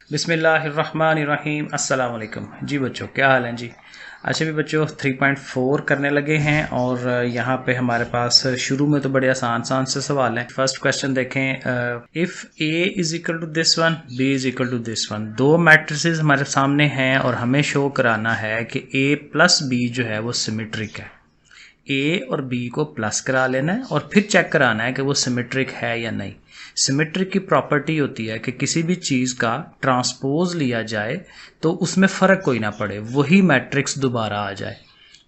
बिस्मिल्लाहिर्रहमानिर्रहीम अस्सलाम वालेकुम जी बच्चों, क्या हाल है जी। अच्छा भी बच्चों 3.4 करने लगे हैं और यहाँ पे हमारे पास शुरू में तो बड़े आसान से सवाल हैं। फर्स्ट क्वेश्चन देखें, if A is equal to this one, B is equal to this one. दो मैट्रिसेस हमारे सामने हैं और हमें शो कराना है कि ए प्लस बी जो है वो सिमेट्रिक है। ए और बी को प्लस करा लेना है और फिर चेक कराना है कि वो सिमेट्रिक है या नहीं। सिमेट्रिक की प्रॉपर्टी होती है कि किसी भी चीज़ का ट्रांसपोज लिया जाए तो उसमें फ़र्क कोई ना पड़े, वही मैट्रिक्स दोबारा आ जाए।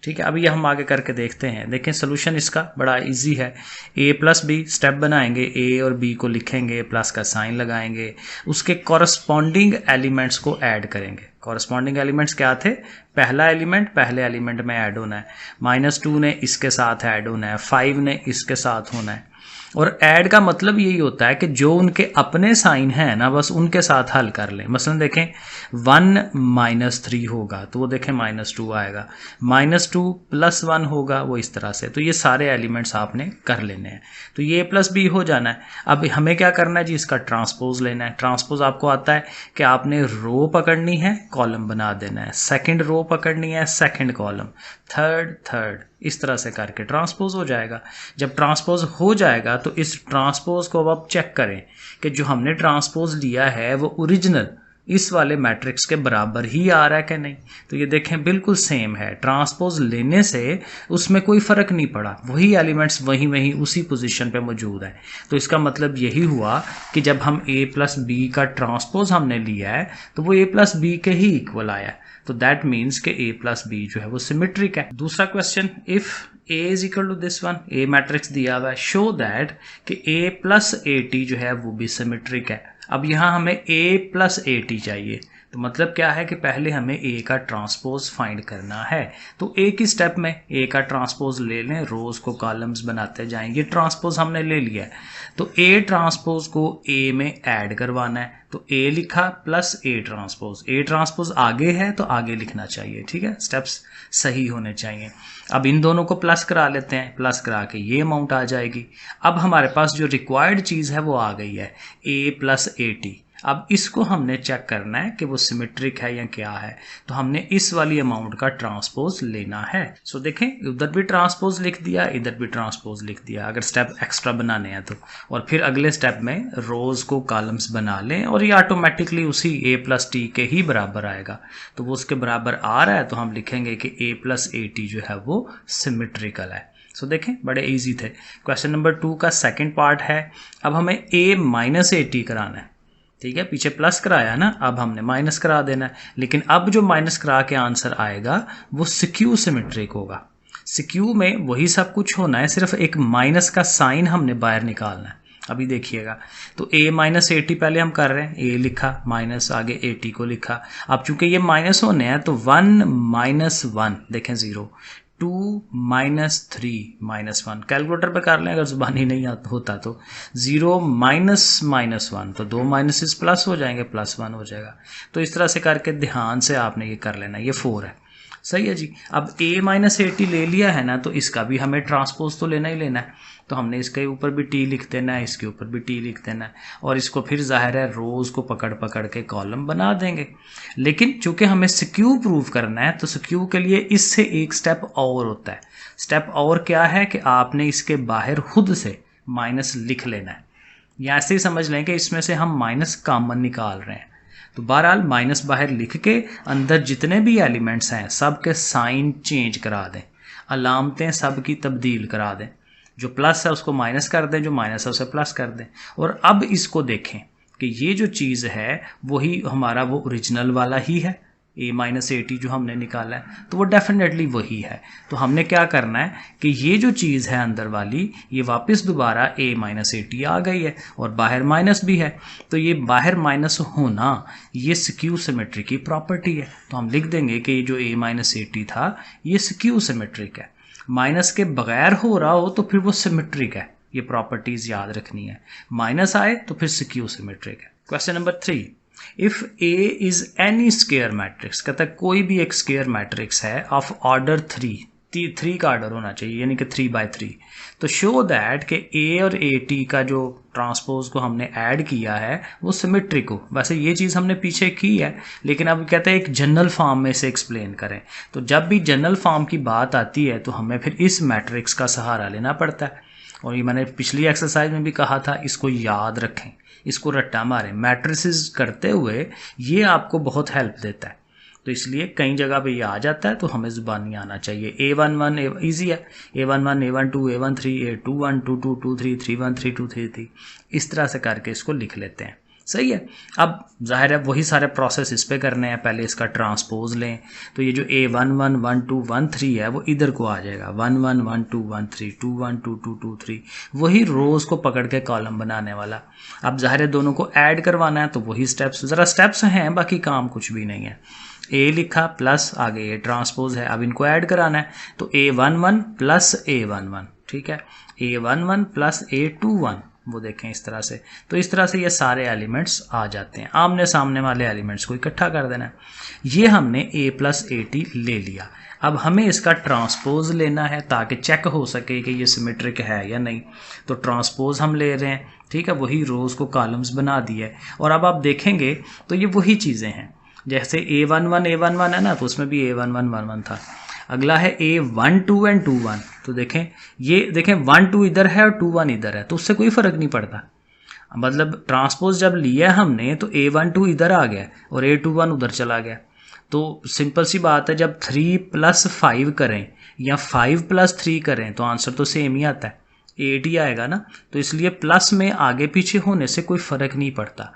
ठीक है, अभी हम आगे करके देखते हैं। देखें सोल्यूशन इसका बड़ा इजी है। ए प्लस बी स्टेप बनाएंगे, ए और बी को लिखेंगे, प्लस का साइन लगाएंगे, उसके कॉरस्पॉन्डिंग एलिमेंट्स को ऐड करेंगे। कॉरस्पॉन्डिंग एलिमेंट्स क्या थे? पहला एलिमेंट पहले एलिमेंट में ऐड होना है, -2 ने इसके साथ ऐड होना है, 5 ने इसके साथ होना है। और ऐड का मतलब यही होता है कि जो उनके अपने साइन हैं ना, बस उनके साथ हल कर लें। मसलन देखें 1 - 3 होगा तो वो देखें -2 आएगा, -2 + 1 होगा वो इस तरह से। तो ये सारे एलिमेंट्स आपने कर लेने हैं, तो ये प्लस बी हो जाना है। अब हमें क्या करना है जी, इसका ट्रांसपोज लेना है। ट्रांसपोज आपको आता है कि आपने रो पकड़नी है, कॉलम बना देना है, सेकंड रो पकड़नी है, सेकंड कॉलम, थर्ड, इस तरह से करके ट्रांसपोज हो जाएगा। जब ट्रांसपोज हो जाएगा तो इस ट्रांसपोज को अब आप चेक करें कि जो हमने ट्रांसपोज लिया है वो ओरिजिनल इस वाले मैट्रिक्स के बराबर ही आ रहा है कि नहीं। तो ये देखें बिल्कुल सेम है। ट्रांसपोज लेने से उसमें कोई फ़र्क नहीं पड़ा, वही एलिमेंट्स वहीं उसी पोजीशन पे मौजूद है। तो इसका मतलब यही हुआ कि जब हम a + b का ट्रांसपोज हमने लिया है तो वो a + b के ही इक्वल आया। तो दैट मीन्स कि a + b जो है वो सिमेट्रिक है। दूसरा question, if a is equal to this one, a matrix दिया हुआ है, शो दैट कि a + at जो है वो भी सिमेट्रिक है। अब यहाँ हमें a + at चाहिए, तो मतलब क्या है कि पहले हमें a का ट्रांसपोज फाइंड करना है। तो एक ही स्टेप में a का ट्रांसपोज ले लें, रोज को कॉलम्स बनाते जाएंगे। ट्रांसपोज हमने ले लिया है तो a ट्रांसपोज को a में ऐड करवाना है, तो a लिखा + a ट्रांसपोज आगे है तो आगे लिखना चाहिए। ठीक है, स्टेप्स सही होने चाहिए। अब इन दोनों को प्लस करा लेते हैं, प्लस करा के ये अमाउंट आ जाएगी। अब हमारे पास जो रिक्वायर्ड चीज़ है वो आ गई है, a + at। अब इसको हमने चेक करना है कि वो सिमेट्रिक है या क्या है, तो हमने इस वाली अमाउंट का ट्रांसपोज लेना है। सो देखें उधर भी ट्रांसपोज लिख दिया, इधर भी ट्रांसपोज लिख दिया, अगर स्टेप एक्स्ट्रा बनाने हैं तो। और फिर अगले स्टेप में रोज को कॉलम्स बना लें और ये ऑटोमेटिकली उसी a + t के ही बराबर आएगा। तो वो उसके बराबर आ रहा है तो हम लिखेंगे कि a + at जो है वो सिमेट्रिकल है। सो देखें बड़े इजी थे। क्वेश्चन नंबर 2 का सेकंड पार्ट है। अब हमें a - at कराना है। ठीक है, पीछे प्लस कराया ना, अब हमने माइनस करा देना है। लेकिन अब जो माइनस करा के आंसर आएगा वो सिक्यू सिमेट्रिक होगा। सिक्यू में वही सब कुछ होना है, सिर्फ एक माइनस का साइन हमने बाहर निकालना है। अभी देखिएगा, तो a - at पहले हम कर रहे हैं, a लिखा माइनस आगे at को लिखा। अब चूंकि ये माइनस होने हैं तो 1 - 1 देखें 0, 2 - 3 -1 कैलकुलेटर पे कर लें अगर जुबानी नहीं होता तो। 0 - 1 तो 2 माइनसेस प्लस हो जाएंगे, +1 हो जाएगा। तो इस तरह से करके ध्यान से आपने ये कर लेना। ये 4 है, सही है जी। अब a - at ले लिया है ना, तो इसका भी हमें ट्रांसपोज तो लेना ही लेना है। तो हमने इसके ऊपर भी t लिख देना है, इसके ऊपर भी t लिख देना है, और इसको फिर जाहिर है रोज को पकड़ के कॉलम बना देंगे। लेकिन चूंकि हमें सिक्यू प्रूव करना है तो सिक्यू के लिए इससे एक स्टेप और होता है। स्टेप और क्या है कि आपने इसके बाहर खुद से माइनस लिख लेना है, या ऐसे ही समझ लें कि इसमें से हम माइनस कॉमन निकाल रहे हैं। तो बहरहाल माइनस बाहर लिख के अंदर जितने भी एलिमेंट्स हैं सब के साइन चेंज करा दें, अलामतें सब की तब्दील करा दें। जो प्लस है उसको माइनस कर दें, जो माइनस है उसे प्लस कर दें। और अब इसको देखें कि ये जो चीज़ है वही हमारा वो ओरिजिनल वाला ही है, a - at जो हमने निकाला है तो वो डेफिनेटली वही है। तो हमने क्या करना है कि ये जो चीज़ है अंदर वाली ये वापस दोबारा a - at आ गई है और बाहर माइनस भी है। तो ये बाहर माइनस होना ये सिक्यू सिमेट्री की प्रॉपर्टी है। तो हम लिख देंगे कि जो a - at था ये सिक्यू सिमेट्रिक है। माइनस के बगैर हो रहा हो तो फिर वो सिमेट्रिक है। ये प्रॉपर्टीज याद रखनी है, माइनस आए तो फिर सिक्यू सिमेट्रिक है। Question number 3, if a is N E square matrix, कहता है कोई भी एक स्क्वायर मैट्रिक्स है ऑफ ऑर्डर 3, 3 का ऑर्डर होना चाहिए, यानी कि 3/3। तो शो दैट कि ए और ए टी का जो ट्रांसपोज को हमने ऐड किया है वो सिमेट्रिक हो। वैसे ये चीज़ हमने पीछे की है, लेकिन अब कहते हैं एक जनरल फॉर्म में से एक्सप्लेन करें। तो जब भी जनरल फॉर्म की बात आती है तो हमें फिर इस मैट्रिक्स का सहारा लेना पड़ता है। और ये मैंने पिछली एक्सरसाइज में भी कहा था, इसको याद रखें, इसको रट्टा मारें। मैट्रिसेस करते हुए ये आपको बहुत हेल्प देता है, तो इसलिए कई जगह पे ये आ जाता है, तो हमें ज़ुबानी आना चाहिए। A11 ईजी है, A11 A12 A13 A21 22 23 31 32 33, इस तरह से करके इसको लिख लेते हैं। सही है। अब जाहिर है वही सारे प्रोसेस इस पे करने हैं। पहले इसका ट्रांसपोज लें, तो ये जो A11 1 2 1 3 है वो इधर को आ जाएगा, 1 1 1 2 1 3 2 1 2 2 2 3, वही रोज़ को पकड़ के कॉलम बनाने वाला। अब जाहिर है दोनों को ऐड करवाना है, तो वही स्टेप्स, ज़रा स्टेप्स हैं, बाकी काम कुछ भी नहीं है। ए लिखा प्लस आगे ए ट्रांसपोज है, अब इनको ऐड कराना है, तो A11 प्लस A11, ठीक है, A11 प्लस A21, वो देखें इस तरह से। तो इस तरह से ये सारे एलिमेंट्स आ जाते हैं। आमने सामने वाले एलिमेंट्स को इकट्ठा कर देना है। ये हमने A प्लस AT ले लिया। अब हमें इसका ट्रांसपोज लेना है ताकि चेक हो सके कि ये सिमेट्रिक है या नहीं। तो ट्रांसपोज हम ले रहे हैं, ठीक है, वही रोज़ को कॉलम्स बना दिए। और अब आप देखेंगे तो ये वही चीज़ें हैं, जैसे A11 है ना, तो उसमें भी A11 1 1 था। अगला है A12 एंड 2 1, तो देखें, ये देखें 1 2 इधर है और 2 1 इधर है, तो उससे कोई फ़र्क नहीं पड़ता। मतलब ट्रांसपोज जब लिया हमने तो A12 इधर आ गया और A21 उधर चला गया। तो सिंपल सी बात है, जब 3 + 5 करें या 5 + 3 करें तो आंसर तो सेम ही आता है, 8 ही आएगा ना। तो इसलिए प्लस में आगे पीछे होने से कोई फ़र्क नहीं पड़ता।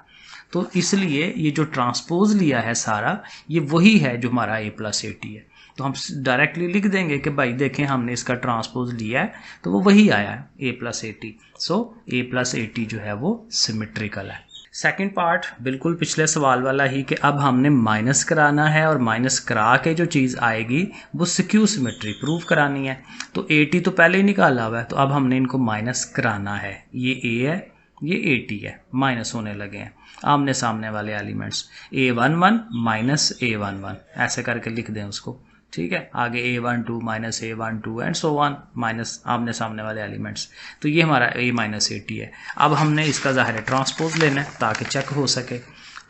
तो इसलिए ये जो ट्रांसपोज लिया है सारा, ये वही है जो हमारा A + AT है। तो हम डायरेक्टली लिख देंगे कि भाई देखें हमने इसका ट्रांसपोज लिया है तो वो वही आया है, A + AT। So A + AT जो है वो सिमेट्रिकल है। सेकंड पार्ट बिल्कुल पिछले सवाल वाला ही कि अब हमने माइनस कराना है और माइनस करा के जो चीज़ आएगी वो स्क्यू सिमेट्री प्रूव करानी है। तो AT तो पहले ही निकाला हुआ है, तो अब हमने इनको माइनस कराना है। ये A है, ये AT है, माइनस होने लगे हैं आमने सामने वाले एलिमेंट्स। A11 माइनस A11 ऐसे करके लिख दें उसको, ठीक है। आगे A12 minus A12 and so on, minus आमने सामने वाले एलिमेंट्स। तो ये हमारा A − AT है। अब हमने इसका ज़ाहिर है ट्रांसपोज लेना है ताकि चेक हो सके।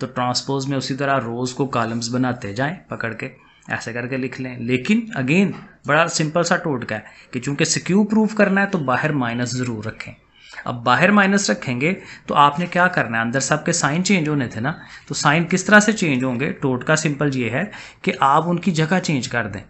तो ट्रांसपोज में उसी तरह रोज़ को कॉलम्स बनाते जाएं पकड़ के, ऐसे करके लिख लें। लेकिन अगेन बड़ा सिंपल सा टोटका है कि चूँकि स्क्यू प्रूफ करना है तो बाहर माइनस ज़रूर रखें। अब बाहर माइनस रखेंगे तो आपने क्या करना है, अंदर सबके साइन चेंज होने थे ना, तो साइन किस तरह से चेंज होंगे, टोटका सिंपल ये है कि आप उनकी जगह चेंज कर दें।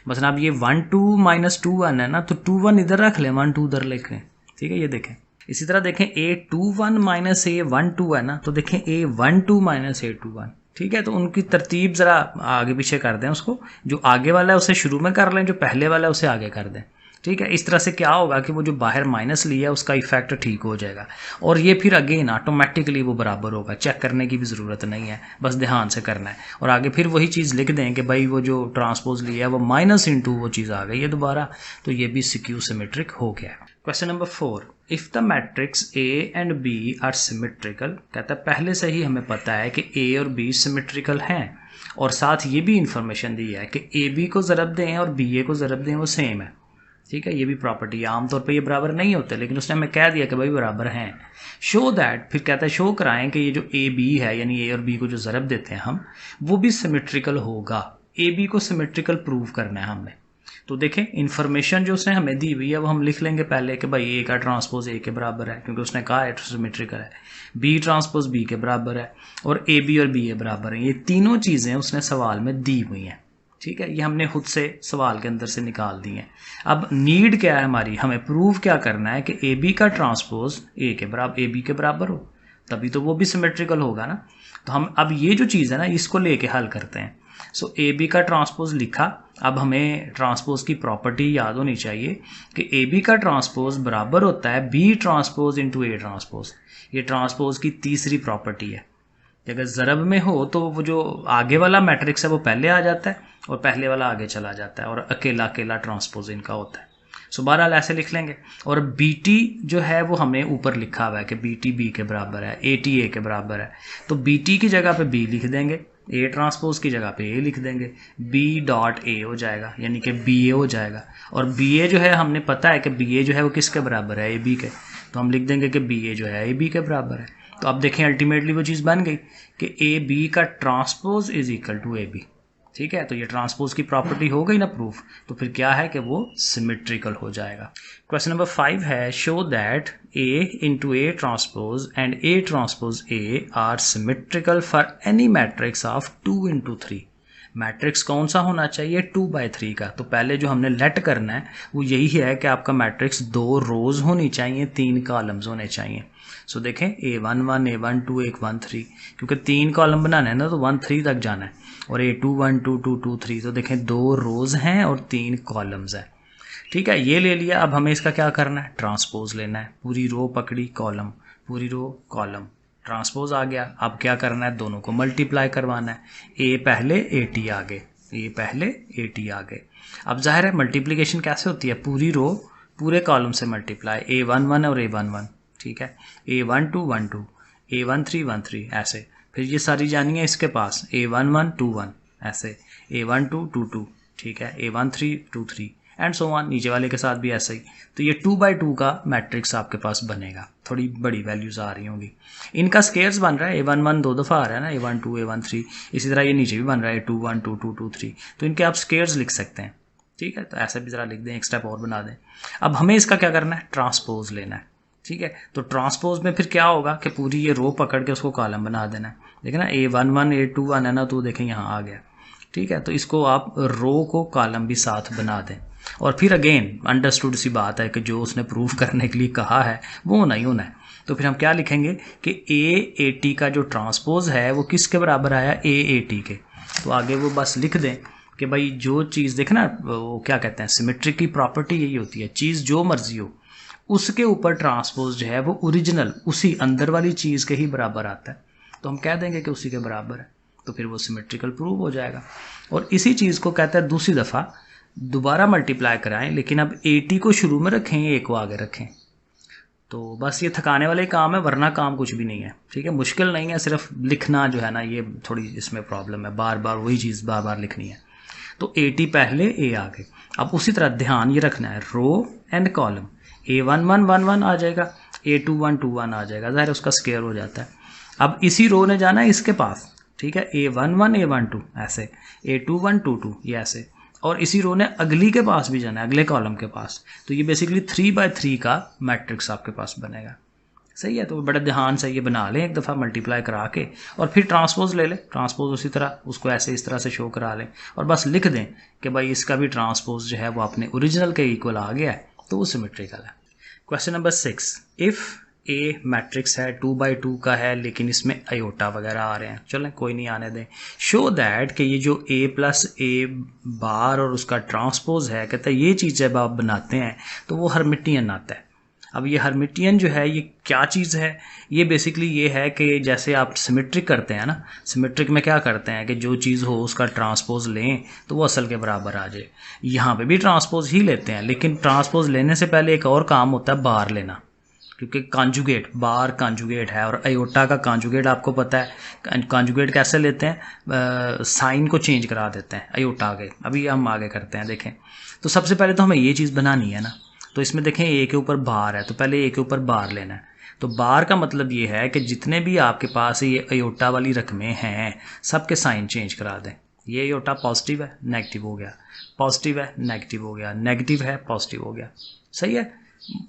मतलब अब ये 1 2 - 2 1 है ना, तो 2 1 इधर रख लें, 1 2 उधर लिख लें, ठीक है। ये देखें, इसी तरह देखें A21 - A12 है ना, तो देखें A12 - A21, ठीक है। तो उनकी तरतीब ज़रा आगे पीछे कर दें उसको, जो आगे वाला है उसे शुरू में कर लें, जो पहले वाला है उसे आगे कर दें, ठीक है। इस तरह से क्या होगा कि वो जो बाहर माइनस लिया है उसका इफेक्ट ठीक हो जाएगा, और ये फिर अगेन ऑटोमेटिकली वो बराबर होगा, चेक करने की भी ज़रूरत नहीं है, बस ध्यान से करना है। और आगे फिर वही चीज़ लिख दें कि भाई वो जो ट्रांसपोज लिया है वो माइनस इंटू वो चीज़ आ गई है दोबारा, तो ये भी स्क्यू सिमेट्रिक हो गया। Question number 4, if the matrix A and B are symmetrical, कहता है पहले से ही हमें पता है कि A और B सिमेट्रिकल हैं, और साथ ये भी इंफॉर्मेशन दी है कि AB को ज़रब दें और BA को ज़रब दें वो सेम है, ठीक है। ये भी प्रॉपर्टी है, आमतौर पे ये बराबर नहीं होते, लेकिन उसने हमें कह दिया कि भाई बराबर हैं। शो दैट, फिर कहता है शो कराएं कि ये जो AB है यानी A और B को जो ज़रब देते हैं हम, वो भी सिमेट्रिकल होगा। AB को सिमेट्रिकल प्रूव करना है हमने। तो देखें इन्फॉर्मेशन जो उसने हमें दी हुई है वो हम लिख लेंगे पहले कि भाई A का ट्रांसपोज A के बराबर है, क्योंकि उसने कहा है सिमेट्रिकल है। B ट्रांसपोज B के बराबर है, और AB और BA बराबर है। ये तीनों चीज़ें उसने सवाल में दी हुई हैं, ठीक है। ये हमने खुद से सवाल के अंदर से निकाल दी हैं। अब नीड क्या है हमारी, हमें प्रूव क्या करना है कि AB का ट्रांसपोज AB के बराबर हो, तभी तो वो भी सिमेट्रिकल होगा ना। तो हम अब ये जो चीज़ है ना इसको लेके हल करते हैं। सो AB का ट्रांसपोज लिखा। अब हमें ट्रांसपोज की प्रॉपर्टी याद होनी चाहिए कि AB का ट्रांसपोज बराबर होता है B transpose into A transpose. ये ट्रांसपोज की तीसरी प्रॉपर्टी है। अगर ज़रब में हो तो वो जो आगे वाला मैट्रिक्स है वो पहले आ जाता है और पहले वाला आगे चला जाता है, और अकेला अकेला ट्रांसपोज इनका होता है। सो बहरहाल ऐसे लिख लेंगे। और BT जो है वो हमने ऊपर लिखा हुआ है कि BT B के बराबर है, AT A के बराबर है, तो BT की जगह पे B लिख देंगे, ए ट्रांसपोज की जगह पे ए लिख देंगे, बी डॉट ए हो जाएगा, यानी कि बी ए हो जाएगा। और बी ए जो है हमने पता है कि बी ए जो है वो किसके बराबर है, ए बी के, तो हम लिख देंगे कि बी ए जो है ए बी के बराबर है। तो अब देखें अल्टीमेटली वो चीज़ बन गई कि ए बी का transpose is equal to A B. ठीक है, तो ये ट्रांसपोज की प्रॉपर्टी हो गई ना प्रूफ, तो फिर क्या है कि वो सिमेट्रिकल हो जाएगा। क्वेश्चन नंबर 5 है, show that A into A transpose and A transpose A R symmetrical for any matrix of 2 into 3। Matrix कौन सा होना चाहिए, 2/3 का। तो पहले जो हमने लेट करना है वो यही है कि आपका मैट्रिक्स 2 रोज होनी चाहिए, 3 कॉलम्स होने चाहिए। सो देखें A11 A12 A13, क्योंकि 3 कॉलम बनाना है ना, तो 1 3 तक जाना है, और A21 2 2 2 3, तो देखें 2 रोज हैं और 3 कॉलम्स हैं। ठीक है, ये ले लिया। अब हमें इसका क्या करना है, ट्रांसपोज लेना है। पूरी रो पकड़ी, कॉलम, पूरी रो कॉलम, ट्रांसपोज आ गया। अब क्या करना है, दोनों को मल्टीप्लाई करवाना है, ए पहले ए टी आगे, ए पहले ए टी आगे। अब जाहिर है मल्टीप्लिकेशन कैसे होती है, पूरी रो पूरे कॉलम से मल्टीप्लाई, A11 और A11, ठीक है, A12 1 2, A13 1 3, ऐसे। फिर ये सारी जानी है इसके पास, A11 2 1, ऐसे, A12 2 2, ठीक है, A13 2 3 एंड सो ऑन, नीचे वाले के साथ भी ऐसा ही। तो ये 2/2 का मैट्रिक्स आपके पास बनेगा। थोड़ी बड़ी वैल्यूज आ रही होंगी, इनका स्केयर्स बन रहा है, A11 2 दफ़ा आ रहा है ना, A12 A13, इसी तरह ये नीचे भी बन रहा है A21 2 2 2 3, तो इनके आप स्केयर्स लिख सकते हैं। ठीक है, तो ऐसा भी ज़रा लिख दें, एक स्टेप और बना दें। अब हमें इसका क्या करना है, ट्रांसपोज लेना है। ठीक है, तो ट्रांसपोज में फिर क्या होगा कि पूरी ये रो पकड़ के उसको कॉलम बना देना है। देखें ना, A11 A21 है ना, तो देखें यहाँ आ गया। ठीक है, तो इसको आप रो को कॉलम भी साथ बना दें। और फिर अगेन अंडरस्टूड सी बात है कि जो उसने प्रूफ करने के लिए कहा है वो होना ही होना है। तो फिर हम क्या लिखेंगे कि A80 का जो ट्रांसपोज है वो किसके बराबर आया, A80 के। तो आगे वो बस लिख दें कि भाई जो चीज़ देखना, वो क्या कहते हैं, सिमेट्रिक की प्रॉपर्टी यही होती है, चीज़ जो मर्जी हो उसके ऊपर ट्रांसपोज जो है वो ओरिजिनल उसी अंदर वाली चीज़ के ही बराबर आता है। तो हम कह देंगे कि उसी के बराबर है, तो फिर वो सिमेट्रिकल प्रूव हो जाएगा। और इसी चीज़ को कहता है दूसरी दफ़ा दोबारा मल्टीप्लाई कराएं, लेकिन अब 80 को शुरू में रखें, ए को आगे रखें। तो बस ये थकाने वाले काम है, वरना काम कुछ भी नहीं है। ठीक है, मुश्किल नहीं है, सिर्फ लिखना जो है ना ये थोड़ी इसमें प्रॉब्लम है, बार बार वही चीज़ बार बार लिखनी है। तो 80 पहले, ए आगे। अब उसी तरह ध्यान ये रखना है, रो एंड कॉलम, A11 1 1 आ जाएगा, A21 2 1 आ जाएगा, ज़ाहिर उसका स्केयर हो जाता है। अब इसी रो ने जाना है इसके पास, ठीक है, A11 A12 ऐसे, A21 2 2 ये ऐसे, और इसी रो ने अगली के पास भी जाना है, अगले कॉलम के पास। तो ये बेसिकली 3/3 का मैट्रिक्स आपके पास बनेगा। सही है, तो बड़े ध्यान से ये बना लें एक दफ़ा मल्टीप्लाई करा के, और फिर ट्रांसपोज ले लें, ट्रांसपोज उसी तरह उसको ऐसे इस तरह से शो करा लें, और बस लिख दें कि भाई इसका भी ट्रांसपोज जो है वो अपने ओरिजिनल के इक्वल आ गया है, तो वो सिमेट्रिकल है। Question number 6, if A matrix है 2/2 का है, लेकिन इसमें अयोटा वगैरह आ रहे हैं, चलें कोई नहीं आने दें। शो दैट कि ये जो A प्लस A बार और उसका ट्रांसपोज है, कहता है ये चीज़ जब आप बनाते हैं तो वो हर्मिटियन आता है। अब ये हर्मिटियन जो है ये क्या चीज़ है, ये बेसिकली ये है कि जैसे आप सिमेट्रिक करते हैं ना, सिमेट्रिक में क्या करते हैं कि जो चीज़ हो उसका ट्रांसपोज लें तो वो असल के बराबर आ जाए। यहाँ पे भी ट्रांसपोज ही लेते हैं, लेकिन ट्रांसपोज लेने से पहले एक और काम होता है, बार लेना, क्योंकि कॉन्जुगेट, बार कॉन्जुगेट है, और अयोटा का कॉन्जुगेट आपको पता है। कॉन्जुगेट कैसे लेते हैं, साइन को चेंज करा देते हैं अयोटा के, अभी हम आगे करते हैं। देखें, तो सबसे पहले तो हमें ये चीज़ बनानी है ना, तो इसमें देखें ए के ऊपर बार है, तो पहले ए के ऊपर बार लेना है। तो बार का मतलब ये है कि जितने भी आपके पास ये अयोटा वाली रकमें हैं सबके साइन चेंज करा दें। ये अयोटा पॉजिटिव है, नेगेटिव हो गया, पॉजिटिव है, नेगेटिव हो गया, नेगेटिव है, पॉजिटिव हो गया। सही है,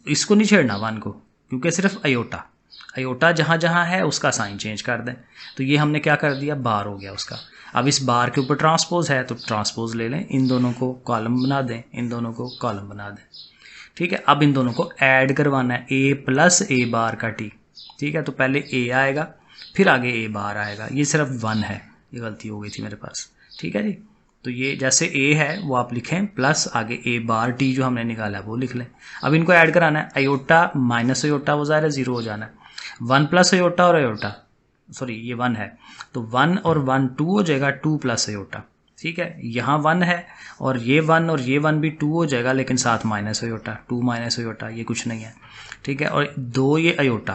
इसको नहीं छेड़ना वन को, क्योंकि सिर्फ अयोटा, अयोटा जहाँ जहाँ है उसका साइन चेंज कर दें। तो ये हमने क्या कर दिया, बार हो गया उसका। अब इस बार के ऊपर ट्रांसपोज है, तो ट्रांसपोज ले लें, इन दोनों को कॉलम बना दें, इन दोनों को कॉलम बना दें। ठीक है, अब इन दोनों को ऐड करवाना है, A प्लस A बार का T। ठीक है, तो पहले A आएगा, फिर आगे A बार आएगा, ये सिर्फ 1 है, ये गलती हो गई थी मेरे पास। ठीक है जी, तो ये जैसे A है वो आप लिखें, प्लस आगे A बार T जो हमने निकाला है वो लिख लें। अब इनको ऐड कराना है, अयोटा माइनस अयोटा वो ज़ाहिर है 0 हो जाना है, 1 प्लस अयोटा और अयोटा, सॉरी ये 1 है, तो 1 और 1 2 हो जाएगा, 2 प्लस अयोटा। ठीक है, यहाँ 1 है और ये 1 भी 2 हो जाएगा, लेकिन साथ माइनस अयोटा, 2 माइनस अयोटा, ये कुछ नहीं है, ठीक है। और 2 ये अयोटा,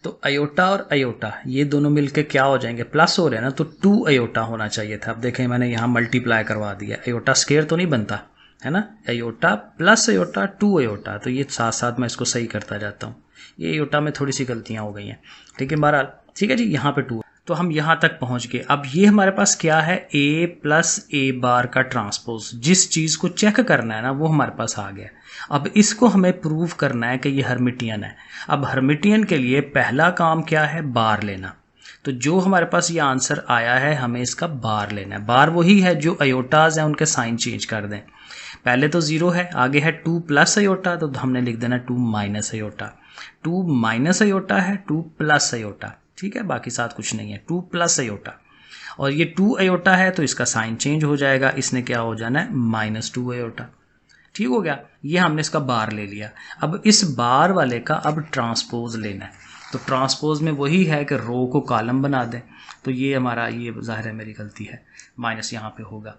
तो अयोटा और अयोटा ये दोनों मिलके क्या हो जाएंगे, प्लस हो रहे हैं ना, तो 2 अयोटा होना चाहिए था। अब देखें मैंने यहाँ मल्टीप्लाई करवा दिया, अयोटा स्क्वायर तो नहीं बनता है ना, अयोटा प्लस अयोटा 2 अयोटा, तो ये साथ साथ मैं इसको सही करता जाता हूँ। ये अयोटा में थोड़ी सी गलतियाँ हो गई हैं, ठीक है, बहरहाल ठीक है जी। यहाँ पे 2, तो हम यहाँ तक पहुँच गए। अब ये हमारे पास क्या है, a प्लस ए बार का ट्रांसपोज, जिस चीज़ को चेक करना है ना वो हमारे पास आ गया। अब इसको हमें प्रूव करना है कि ये हर्मिटियन है। अब हर्मिटियन के लिए पहला काम क्या है, बार लेना। तो जो हमारे पास ये आंसर आया है हमें इसका बार लेना है। बार वही है जो अयोटाज हैं उनके साइन चेंज कर दें। पहले तो 0 है, आगे है 2 प्लस अयोटा, तो हमने लिख देना 2 माइनस अयोटा। 2 माइनस अयोटा है 2 प्लस अयोटा, ठीक है, बाकी साथ कुछ नहीं है, 2 प्लस अयोटा। और ये 2 अयोटा है तो इसका साइन चेंज हो जाएगा, इसने क्या हो जाना है, -2 अयोटा, ठीक हो गया। ये हमने इसका बार ले लिया। अब इस बार वाले का अब ट्रांसपोज लेना है। तो ट्रांसपोज में वही है कि रो को कॉलम बना दें। तो ये हमारा, ये ज़ाहिर है मेरी गलती है, माइनस यहाँ पे होगा।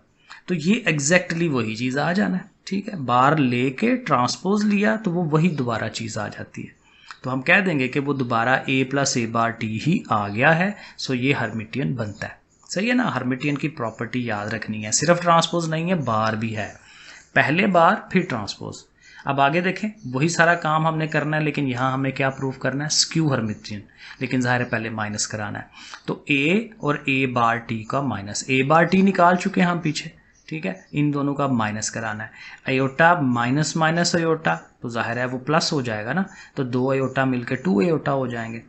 तो ये एग्जैक्टली वही चीज़ आ जाना है, ठीक है। बार लेके ट्रांसपोज लिया तो वो वही दोबारा चीज़ आ जाती है। तो हम कह देंगे कि वो दोबारा a plus A bar T ही आ गया है। सो ये हर्मिटियन बनता है, सही है ना। हर्मिटियन की प्रॉपर्टी याद रखनी है, सिर्फ ट्रांसपोज नहीं है, बार भी है, पहले बार फिर ट्रांसपोज। अब आगे देखें, वही सारा काम हमने करना है, लेकिन यहाँ हमें क्या प्रूव करना है, स्क्यू हर्मिटियन, लेकिन ज़ाहिर है पहले माइनस कराना है। तो a और a बार टी का माइनस, a बार टी निकाल चुके हैं हम पीछे, ठीक है, इन दोनों का माइनस कराना है। अयोटा माइनस माइनस अयोटा, तो जाहिर है वो प्लस हो जाएगा ना, तो 2 अयोटा मिलकर 2 अयोटा हो जाएंगे।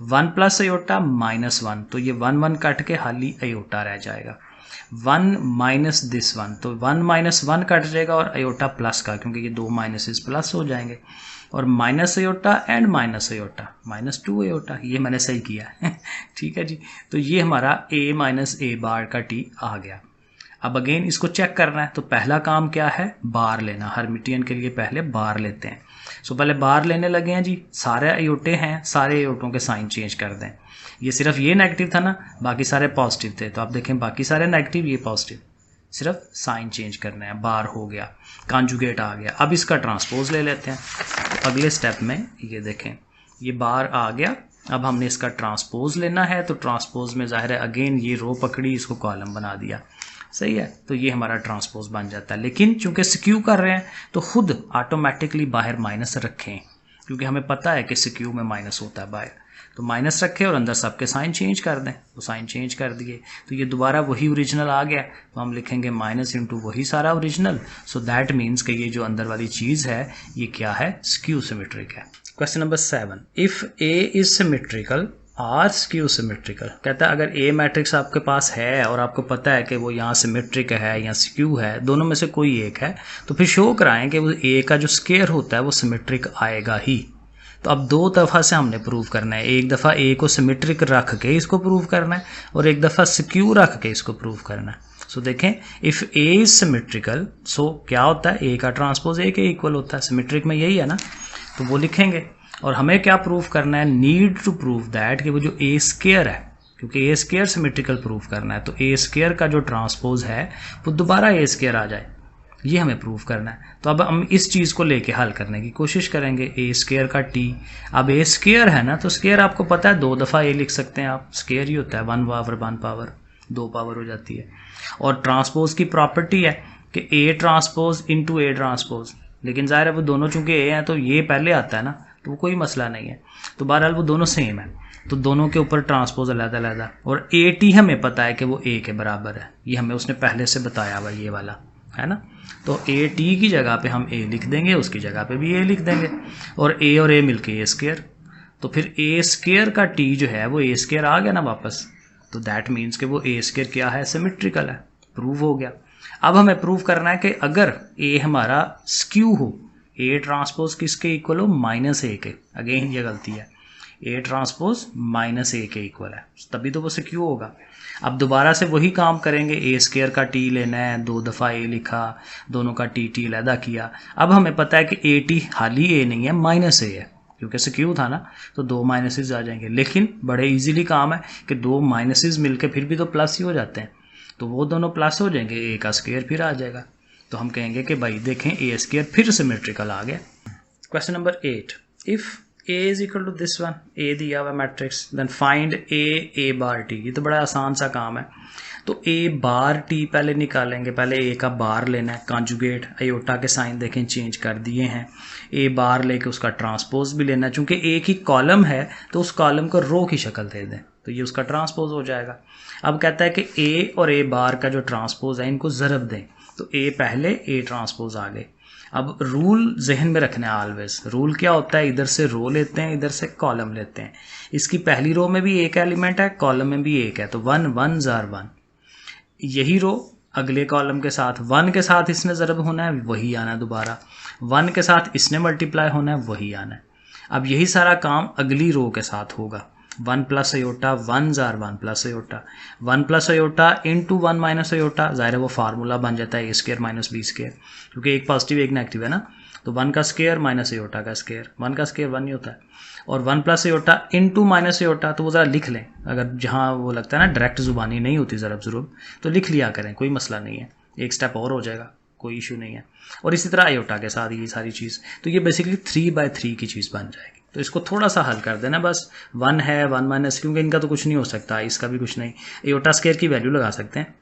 1 प्लस अयोटा -1, तो ये 1 1 कट के खाली अयोटा रह जाएगा। 1 माइनस दिस 1, तो 1 माइनस 1 कट जाएगा और अयोटा प्लस का, क्योंकि ये 2 माइनसेस प्लस हो जाएंगे। और minus iota and minus iota, -2 iota, ये मैंने सही किया है ठीक है जी। तो ये हमारा a माइनस ए बार का t आ गया। अब अगेन इसको चेक करना है, तो पहला काम क्या है, बार लेना। हर्मिटियन के लिए पहले बार लेते हैं। सो पहले बार लेने लगे हैं जी, सारे अयोटे हैं, सारे अयोटों के साइन चेंज कर दें। ये सिर्फ ये नेगेटिव था ना, बाकी सारे पॉजिटिव थे, तो आप देखें बाकी सारे नेगेटिव, ये पॉजिटिव, सिर्फ साइन चेंज करना है। बार हो गया, कॉन्जुगेट आ गया। अब इसका ट्रांसपोज ले लेते हैं। तो अगले स्टेप में ये देखें, ये बार आ गया, अब हमने इसका ट्रांसपोज लेना है। तो ट्रांसपोज में ज़ाहिर है अगेन ये रो पकड़ी, इसको कॉलम बना दिया, सही है। तो ये हमारा ट्रांसपोज बन जाता है। लेकिन चूंकि स्क्यू कर रहे हैं तो खुद ऑटोमेटिकली बाहर माइनस रखें, क्योंकि हमें पता है कि स्क्यू में माइनस होता है बाहर। तो माइनस रखें और अंदर सबके साइन चेंज कर दें। तो साइन चेंज कर दिए, तो ये दोबारा वही ओरिजिनल आ गया। तो हम लिखेंगे माइनस इंटू वही सारा ओरिजिनल। सो दैट मीन्स कि ये जो अंदर वाली चीज़ है ये क्या है, स्क्यू सिमेट्रिक है। Question number 7, if A is symmetrical or skew symmetrical. कहता है अगर ए मैट्रिक्स आपके पास है और आपको पता है कि वो यहाँ सिमेट्रिक है या स्क्यू है, दोनों में से कोई एक है, तो फिर शो कराएं कि वो ए का जो स्क्वायर होता है वो सिमेट्रिक आएगा ही। तो अब 2 दफ़ा से हमने प्रूव करना है। एक दफ़ा ए को सिमेट्रिक रख के इसको प्रूव करना है और एक दफ़ा स्क्यू रख के इसको प्रूव करना है। सो देखें, इफ़ ए इज सिमेट्रिकल, सो क्या होता है, ए का ट्रांसपोज ए के इक्वल होता है। सिमेट्रिक में यही है ना, तो वो लिखेंगे। और हमें क्या प्रूव करना है, नीड टू प्रूव दैट कि वो जो ए स्क्वायर है, क्योंकि ए स्क्वायर सिमेट्रिकल प्रूव करना है, तो ए स्क्वायर का जो ट्रांसपोज है वो दोबारा ए स्क्वायर आ जाए, ये हमें प्रूव करना है। तो अब हम इस चीज़ को लेके हल करने की कोशिश करेंगे। ए स्क्वायर का टी, अब ए स्क्वायर है ना, तो स्क्वायर आपको पता है 2 दफ़ा ए लिख सकते हैं आप, स्क्वायर ही होता है, 1 पावर 1 पावर 2 पावर हो जाती है। और ट्रांसपोज की प्रॉपर्टी है कि A transpose into A transpose, लेकिन ज़ाहिर है वो दोनों चूंकि ए हैं तो ये पहले आता है ना, तो वो कोई मसला नहीं है। तो बहरहाल वो दोनों सेम है, तो दोनों के ऊपर ट्रांसपोज अलग-अलग। और ए टी हमें पता है कि वो ए के बराबर है, ये हमें उसने पहले से बताया हुआ, ये वाला है ना। तो ए टी की जगह पे हम ए लिख देंगे, उसकी जगह पे भी ए लिख देंगे, और ए मिलके ए स्क्वायर। तो फिर ए स्क्वायर का टी जो है वो ए स्क्वायर आ गया ना वापस। तो दैट मीन्स कि वो ए स्क्वायर क्या है, सिमेट्रिकल है, प्रूव हो गया। अब हमें प्रूव करना है कि अगर ए हमारा स्क्यू हो, ए ट्रांसपोज किसके इक्वल हो, -a के। अगेन ये गलती है, ए ट्रांसपोज -a के इक्वल है, तभी तो वो स्क्यू होगा। अब दोबारा से वही काम करेंगे, ए स्क्वायर का टी लेना है, 2 दफ़ा ए लिखा, दोनों का टी अलहदा किया। अब हमें पता है कि ए टी खाली ए नहीं है, -a है, क्योंकि स्क्यू था ना, तो 2 माइनसेस आ जाएंगे। लेकिन बड़े इजीली काम है कि 2 माइनसेस मिलके फिर भी तो प्लस ही हो जाते हैं। तो वो दोनों प्लस हो जाएंगे, ए का स्क्वायर फिर आ जाएगा। तो हम कहेंगे कि भाई देखें ए स्क्वायर फिर सिमेट्रिकल आ गया। Question number 8, if A is equal to this one, A दिया हुआ matrix, then find A bar T. ये तो बड़ा आसान सा काम है। तो ए बार टी पहले निकालेंगे, पहले ए का बार लेना है, कॉन्जुगेट आयोटा के साइन देखें चेंज कर दिए हैं। ए बार लेके उसका ट्रांसपोज भी लेना है, चूंकि एक ही कॉलम है तो उस कॉलम को रो की शक्ल दे दें तो ये उसका ट्रांसपोज हो जाएगा। अब कहता है कि ए और ए बार का जो ट्रांसपोज है इनको ज़रब दें, तो ए पहले ए ट्रांसपोज आगे। अब रूल जहन में रखना है ऑलवेज। रूल क्या होता है, इधर से रो लेते हैं, इधर से कॉलम लेते हैं। इसकी पहली रो में भी एक एलिमेंट है, कॉलम में भी एक है, तो 1 1 जार 1। यही रो अगले कॉलम के साथ 1 के साथ इसने ज़रब होना है, वही आना है दोबारा। 1 के साथ इसने मल्टीप्लाई होना है, वही आना है। अब यही सारा काम अगली रो के साथ होगा। 1 plus iota 1 jar 1 plus iota, 1 plus iota into 1 minus iota, ज़ाहिर है वो फार्मूला बन जाता है ए स्क्वायर माइनस बी स्क्वायर, क्योंकि एक पॉजिटिव एक नेगेटिव है ना। तो 1 का स्क्वायर माइनस अयोटा का स्क्वायर, 1 का स्क्वायर 1 ही होता है। और 1 plus iota into minus iota, तो वो ज़रा लिख लें, अगर जहाँ वो लगता है ना डायरेक्ट ज़ुबानी नहीं होती ज़रब ज़रूर, तो लिख लिया करें, कोई मसला नहीं है, एक स्टेप और हो जाएगा, कोई इशू नहीं है। और इसी तरह अयोटा के साथ ये सारी चीज़, तो ये बेसिकली 3/3 की चीज़ बन जाएगी। तो इसको थोड़ा सा हल कर देना बस। 1 है 1 माइनस, क्योंकि इनका तो कुछ नहीं हो सकता, इसका भी कुछ नहीं। एयोटा स्क्वायर की वैल्यू लगा सकते हैं।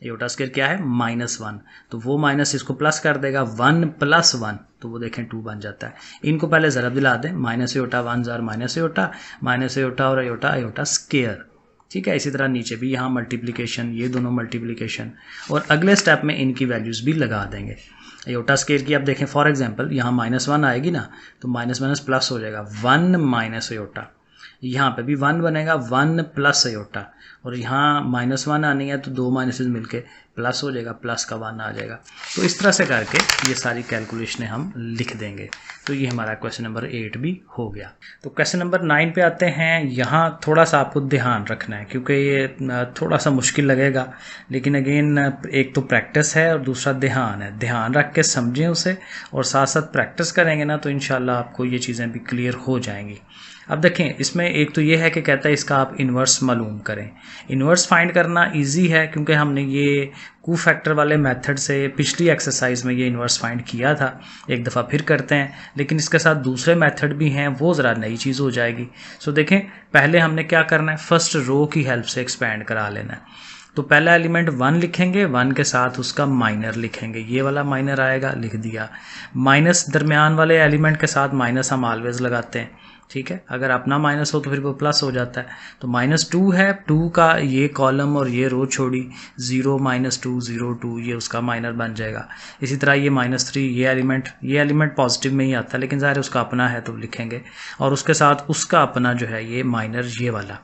एयोटा स्क्वायर क्या है, -1, तो वो माइनस इसको प्लस कर देगा, 1 + 1, तो वो देखें 2 बन जाता है। इनको पहले ज़रब दिला दें, minus iota 1 jar minus iota और अयोटा स्क्वायर, ठीक है। इसी तरह नीचे भी यहाँ मल्टीप्लिकेशन, ये दोनों मल्टीप्लिकेशन, और अगले स्टेप में इनकी वैल्यूज़ भी लगा देंगे। अयोटा स्क्वायर की आप देखें फॉर एग्जांपल, यहाँ -1 आएगी ना, तो माइनस प्लस हो जाएगा, 1 माइनस अयोटा। यहाँ पे भी 1 बनेगा, 1 प्लस अयोटा, और यहाँ -1 आनी है तो 2 माइनसेस मिलके प्लस हो जाएगा, प्लस का 1 आ जाएगा। तो इस तरह से करके ये सारी कैलकुलेशनें हम लिख देंगे। तो ये हमारा क्वेश्चन नंबर 8 भी हो गया। तो क्वेश्चन नंबर 9 पे आते हैं। यहाँ थोड़ा सा आपको ध्यान रखना है, क्योंकि ये थोड़ा सा मुश्किल लगेगा, लेकिन अगेन एक तो प्रैक्टिस है और दूसरा ध्यान है। ध्यान रख के समझें उसे, और साथ साथ प्रैक्टिस करेंगे ना, तो इंशाल्लाह आपको ये चीज़ें भी क्लियर हो जाएंगी। अब देखें, इसमें एक तो ये है कि कहता है इसका आप इन्वर्स मालूम करें। इन्वर्स फाइंड करना इजी है, क्योंकि हमने ये कू फैक्टर वाले मेथड से पिछली एक्सरसाइज में ये इन्वर्स फाइंड किया था। एक दफ़ा फिर करते हैं, लेकिन इसके साथ दूसरे मेथड भी हैं, वो ज़रा नई चीज़ हो जाएगी। सो देखें, पहले हमने क्या करना है, फर्स्ट रो की हेल्प से एक्सपेंड करा लेना है। तो पहला एलिमेंट 1 लिखेंगे, 1 के साथ उसका माइनर लिखेंगे, ये वाला माइनर आएगा, लिख दिया। माइनस दरमियान वाले एलिमेंट के साथ माइनस हम ऑलवेज लगाते हैं, ठीक है। अगर अपना माइनस हो तो फिर वो प्लस हो जाता है। तो -2 है, 2 का ये कॉलम और ये रो छोड़ी, 0 -2 0 2, ये उसका माइनर बन जाएगा। इसी तरह ये -3, ये एलिमेंट पॉजिटिव में ही आता है, लेकिन ज़ाहिर उसका अपना है तो लिखेंगे, और उसके साथ उसका अपना जो है ये माइनर, ये वाला,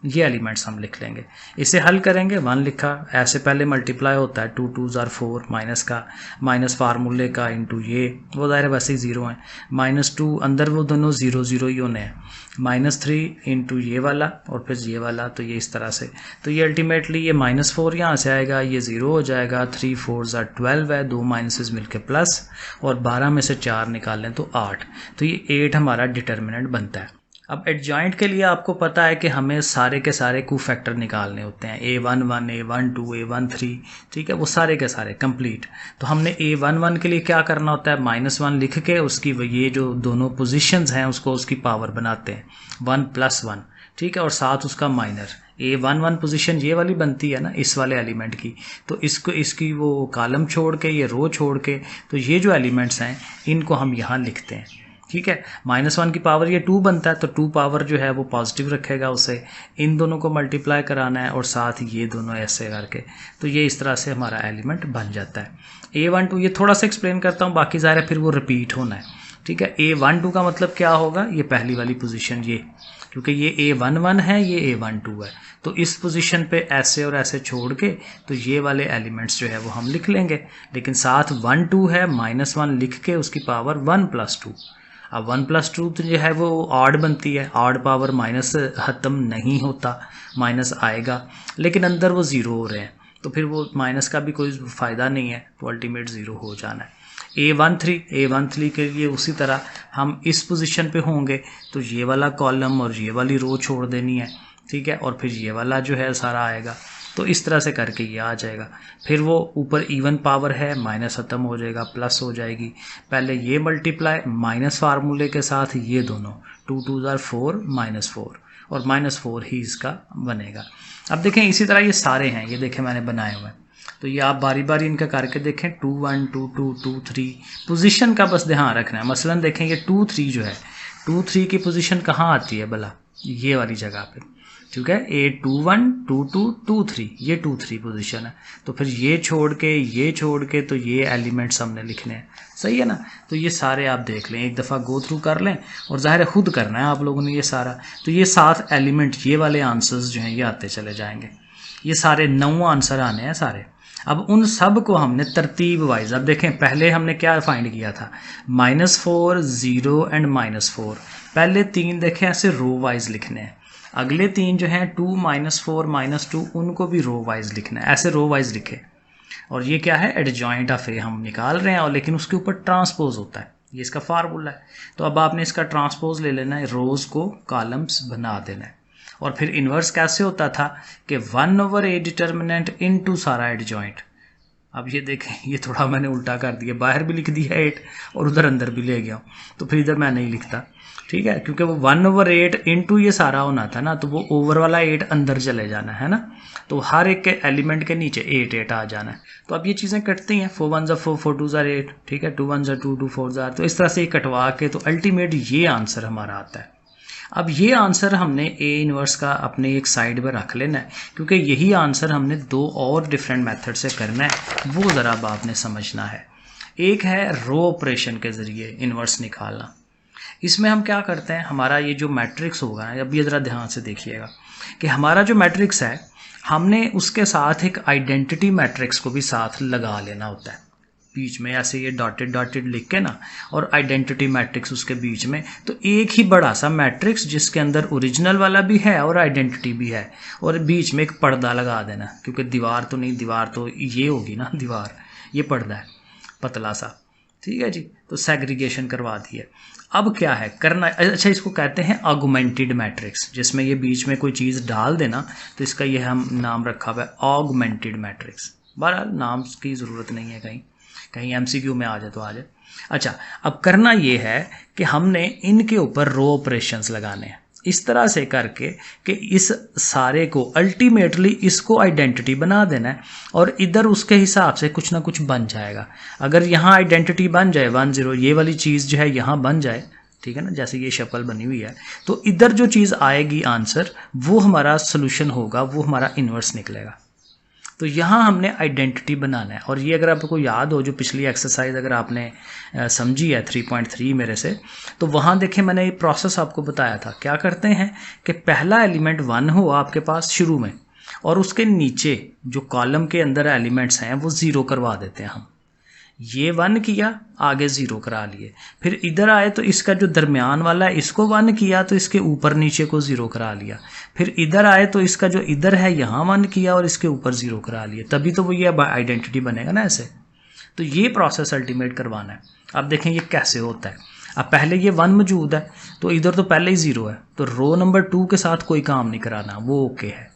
ये एलिमेंट्स हम लिख लेंगे। इसे हल करेंगे, 1 लिखा, ऐसे पहले मल्टीप्लाई होता है, 2 2 जार 4, माइनस का, माइनस फार्मूले का इंटू ये, वो दायरे वैसे ही 0 है, -2 अंदर वो दोनों 0 0 ही होने हैं, -3 इंटू ये वाला और फिर ये वाला, तो ये इस तरह से। तो ये अल्टीमेटली ये -4 यहाँ से आएगा, ये 0 हो जाएगा, 3 4 जार 12 है, 2 माइनसेस मिलके प्लस, और 12 में से 4 निकाल लें तो 8, तो ये 8 हमारा डिटर्मिनेंट बनता है। अब एडजॉइंट के लिए आपको पता है कि हमें सारे के सारे कू फैक्टर निकालने होते हैं, A11 A12 A13, ठीक है, वो सारे के सारे कंप्लीट। तो हमने A11 के लिए क्या करना होता है, -1 लिख के उसकी ये जो दोनों पोजीशंस हैं उसको उसकी पावर बनाते हैं, 1 + 1, ठीक है, और साथ उसका माइनर। A11 पोजीशन ये वाली बनती है ना इस वाले एलिमेंट की, तो इसकी वो कॉलम छोड़ के, ये रो छोड़ के, तो ये जो एलिमेंट्स हैं इनको हम यहाँ लिखते हैं, ठीक है। -1 की पावर ये 2 बनता है, तो 2 पावर जो है वो पॉजिटिव रखेगा उसे, इन दोनों को मल्टीप्लाई कराना है और साथ ये दोनों ऐसे करके, तो ये इस तरह से हमारा एलिमेंट बन जाता है। A12 ये थोड़ा सा एक्सप्लेन करता हूँ, बाकी ज़ाहिर है फिर वो रिपीट होना है, ठीक है। A12 का मतलब क्या होगा, ये पहली वाली पोजीशन, ये क्योंकि ये A11 है, ये A12 है, तो इस पोजीशन पे ऐसे और ऐसे छोड़ के तो ये वाले एलिमेंट्स जो है वो हम लिख लेंगे, लेकिन साथ 1 2 है, -1 लिख के उसकी पावर 1 + 2। अब 1 + 2 तो जो है वो ऑड बनती है, ऑड पावर माइनस ख़त्म नहीं होता, माइनस आएगा, लेकिन अंदर वो 0 हो रहे हैं, तो फिर वो माइनस का भी कोई फ़ायदा नहीं है, तो अल्टीमेट 0 हो जाना है। A13 के लिए उसी तरह हम इस पोजीशन पे होंगे, तो ये वाला कॉलम और ये वाली रो छोड़ देनी है, ठीक है, और फिर ये वाला जो है सारा आएगा। तो इस तरह से करके ये आ जाएगा। फिर वो ऊपर इवन पावर है, माइनस ख़त्म हो जाएगा, प्लस हो जाएगी। पहले ये मल्टीप्लाई माइनस फार्मूले के साथ ये दोनों, 2 2 ज़ार 4 -4 और -4 ही इसका बनेगा। अब देखें इसी तरह ये सारे हैं, ये देखें मैंने बनाए हुए हैं, तो ये आप बारी बारी इनका करके देखें। 2 1 2 2 2 3 पोजीशन का बस ध्यान रखना है। मसलन देखें ये 2 3 जो है, 2 3 की पोजीशन कहाँ आती है भला, ये वाली जगह पे, ठीक है। A 2 1 2 2 2 3, ये 2 3 पोजीशन है। तो फिर ये छोड़ के तो ये एलिमेंट्स हमने लिखने हैं, सही है ना। तो ये सारे आप देख लें, एक दफ़ा गो थ्रू कर लें, और ज़ाहिर है खुद करना है आप लोगों ने ये सारा। तो ये 7 एलिमेंट, ये वाले आंसर्स जो हैं ये आते चले जाएंगे। ये सारे 9 आंसर आने हैं सारे। अब उन सब को हमने तरतीब वाइज, अब देखें पहले हमने क्या फाइंड किया था, -4 0 एंड -4। पहले 3 देखें ऐसे रो वाइज लिखने हैं, अगले 3 जो हैं 2 -4 -2 उनको भी रो वाइज लिखना है, ऐसे रो वाइज लिखे। और ये क्या है, एडजॉइंट ऑफ ए हम निकाल रहे हैं, और लेकिन उसके ऊपर ट्रांसपोज होता है, ये इसका फार्मूला है। तो अब आपने इसका ट्रांसपोज ले लेना है, रोज़ को कॉलम्स बना देना है। और फिर इन्वर्स कैसे होता था कि 1/a डिटर्मिनेंट इनटू सारा एडजॉइंट। अब ये देखें, ये थोड़ा मैंने उल्टा कर दिया, बाहर भी लिख दिया 8 और उधर अंदर भी ले गया, तो फिर इधर मैं नहीं लिखता, ठीक है, क्योंकि वो 1/8 इनटू ये सारा होना था ना, तो वो ओवर वाला 8 अंदर चले जाना है ना, तो हर एक के एलिमेंट के नीचे 8 8 आ जाना है। तो अब ये चीज़ें कटती हैं, 4 1 ज़ा 4 4 2 ज़ा 8, ठीक है, 2 1 ज़ा 2 2 4 ज़ा, तो इस तरह से ये कटवा के तो अल्टीमेट ये आंसर हमारा आता है। अब ये आंसर हमने ए इनवर्स का अपने एक साइड पर रख लेना है, क्योंकि यही आंसर हमने 2 और डिफरेंट मेथड से करना है, वो ज़रा अब आपने समझना है। एक है रो ऑपरेशन के ज़रिए इनवर्स निकालना। इसमें हम क्या करते हैं, हमारा ये जो मैट्रिक्स होगा, अब ये ज़रा ध्यान से देखिएगा कि हमारा जो मैट्रिक्स है, हमने उसके साथ एक आइडेंटिटी मैट्रिक्स को भी साथ लगा लेना होता है बीच में, ऐसे ये डॉटेड डॉटेड लिख के ना, और आइडेंटिटी मैट्रिक्स उसके बीच में, तो एक ही बड़ा सा मैट्रिक्स जिसके अंदर ओरिजिनल वाला भी है और आइडेंटिटी भी है, और बीच में एक पर्दा लगा देना, क्योंकि दीवार तो नहीं, दीवार तो ये होगी ना दीवार, ये पर्दा है पतला सा, ठीक है जी। तो सेग्रीगेशन करवा दी है। अब क्या है करना, अच्छा इसको कहते हैं ऑगमेंटेड मैट्रिक्स, जिसमें ये बीच में कोई चीज़ डाल देना, तो इसका ये हम नाम रखा हुआ है ऑगमेंटेड मैट्रिक्स। बहरहाल नाम की ज़रूरत नहीं है, कहीं MCQ में आ जाए तो आ जाए। अच्छा, अब करना ये है कि हमने इनके ऊपर रो ऑपरेशंस लगाने हैं, इस तरह से करके कि इस सारे को अल्टीमेटली इसको आइडेंटिटी बना देना है, और इधर उसके हिसाब से कुछ ना कुछ बन जाएगा। अगर यहाँ आइडेंटिटी बन जाए 1 0, ये वाली चीज़ जो है यहाँ बन जाए, ठीक है ना, जैसे ये शक्ल बनी हुई है, तो इधर जो चीज़ आएगी आंसर, वो हमारा सोल्यूशन होगा, वो हमारा इन्वर्स निकलेगा। तो यहाँ हमने आइडेंटिटी बनाना है। और ये अगर आपको याद हो, जो पिछली एक्सरसाइज अगर आपने समझी है 3.3 मेरे से, तो वहाँ देखें मैंने ये प्रोसेस आपको बताया था। क्या करते हैं कि पहला एलिमेंट 1 हो आपके पास शुरू में, और उसके नीचे जो कॉलम के अंदर एलिमेंट्स हैं वो 0 करवा देते हैं हम। ये 1 किया, आगे 0 करा लिए, फिर इधर आए तो इसका जो दरमियान वाला है इसको 1 किया, तो इसके ऊपर नीचे को 0 करा लिया, फिर इधर आए तो इसका जो इधर है यहाँ 1 किया और इसके ऊपर 0 करा लिया, तभी तो वो ये आइडेंटिटी बनेगा ना ऐसे। तो ये प्रोसेस अल्टीमेट करवाना है। अब देखें ये कैसे होता है। अब पहले ये 1 मौजूद है, तो इधर तो पहले ही 0 है, तो रो नंबर 2 के साथ कोई काम नहीं कराना, वो ओके है,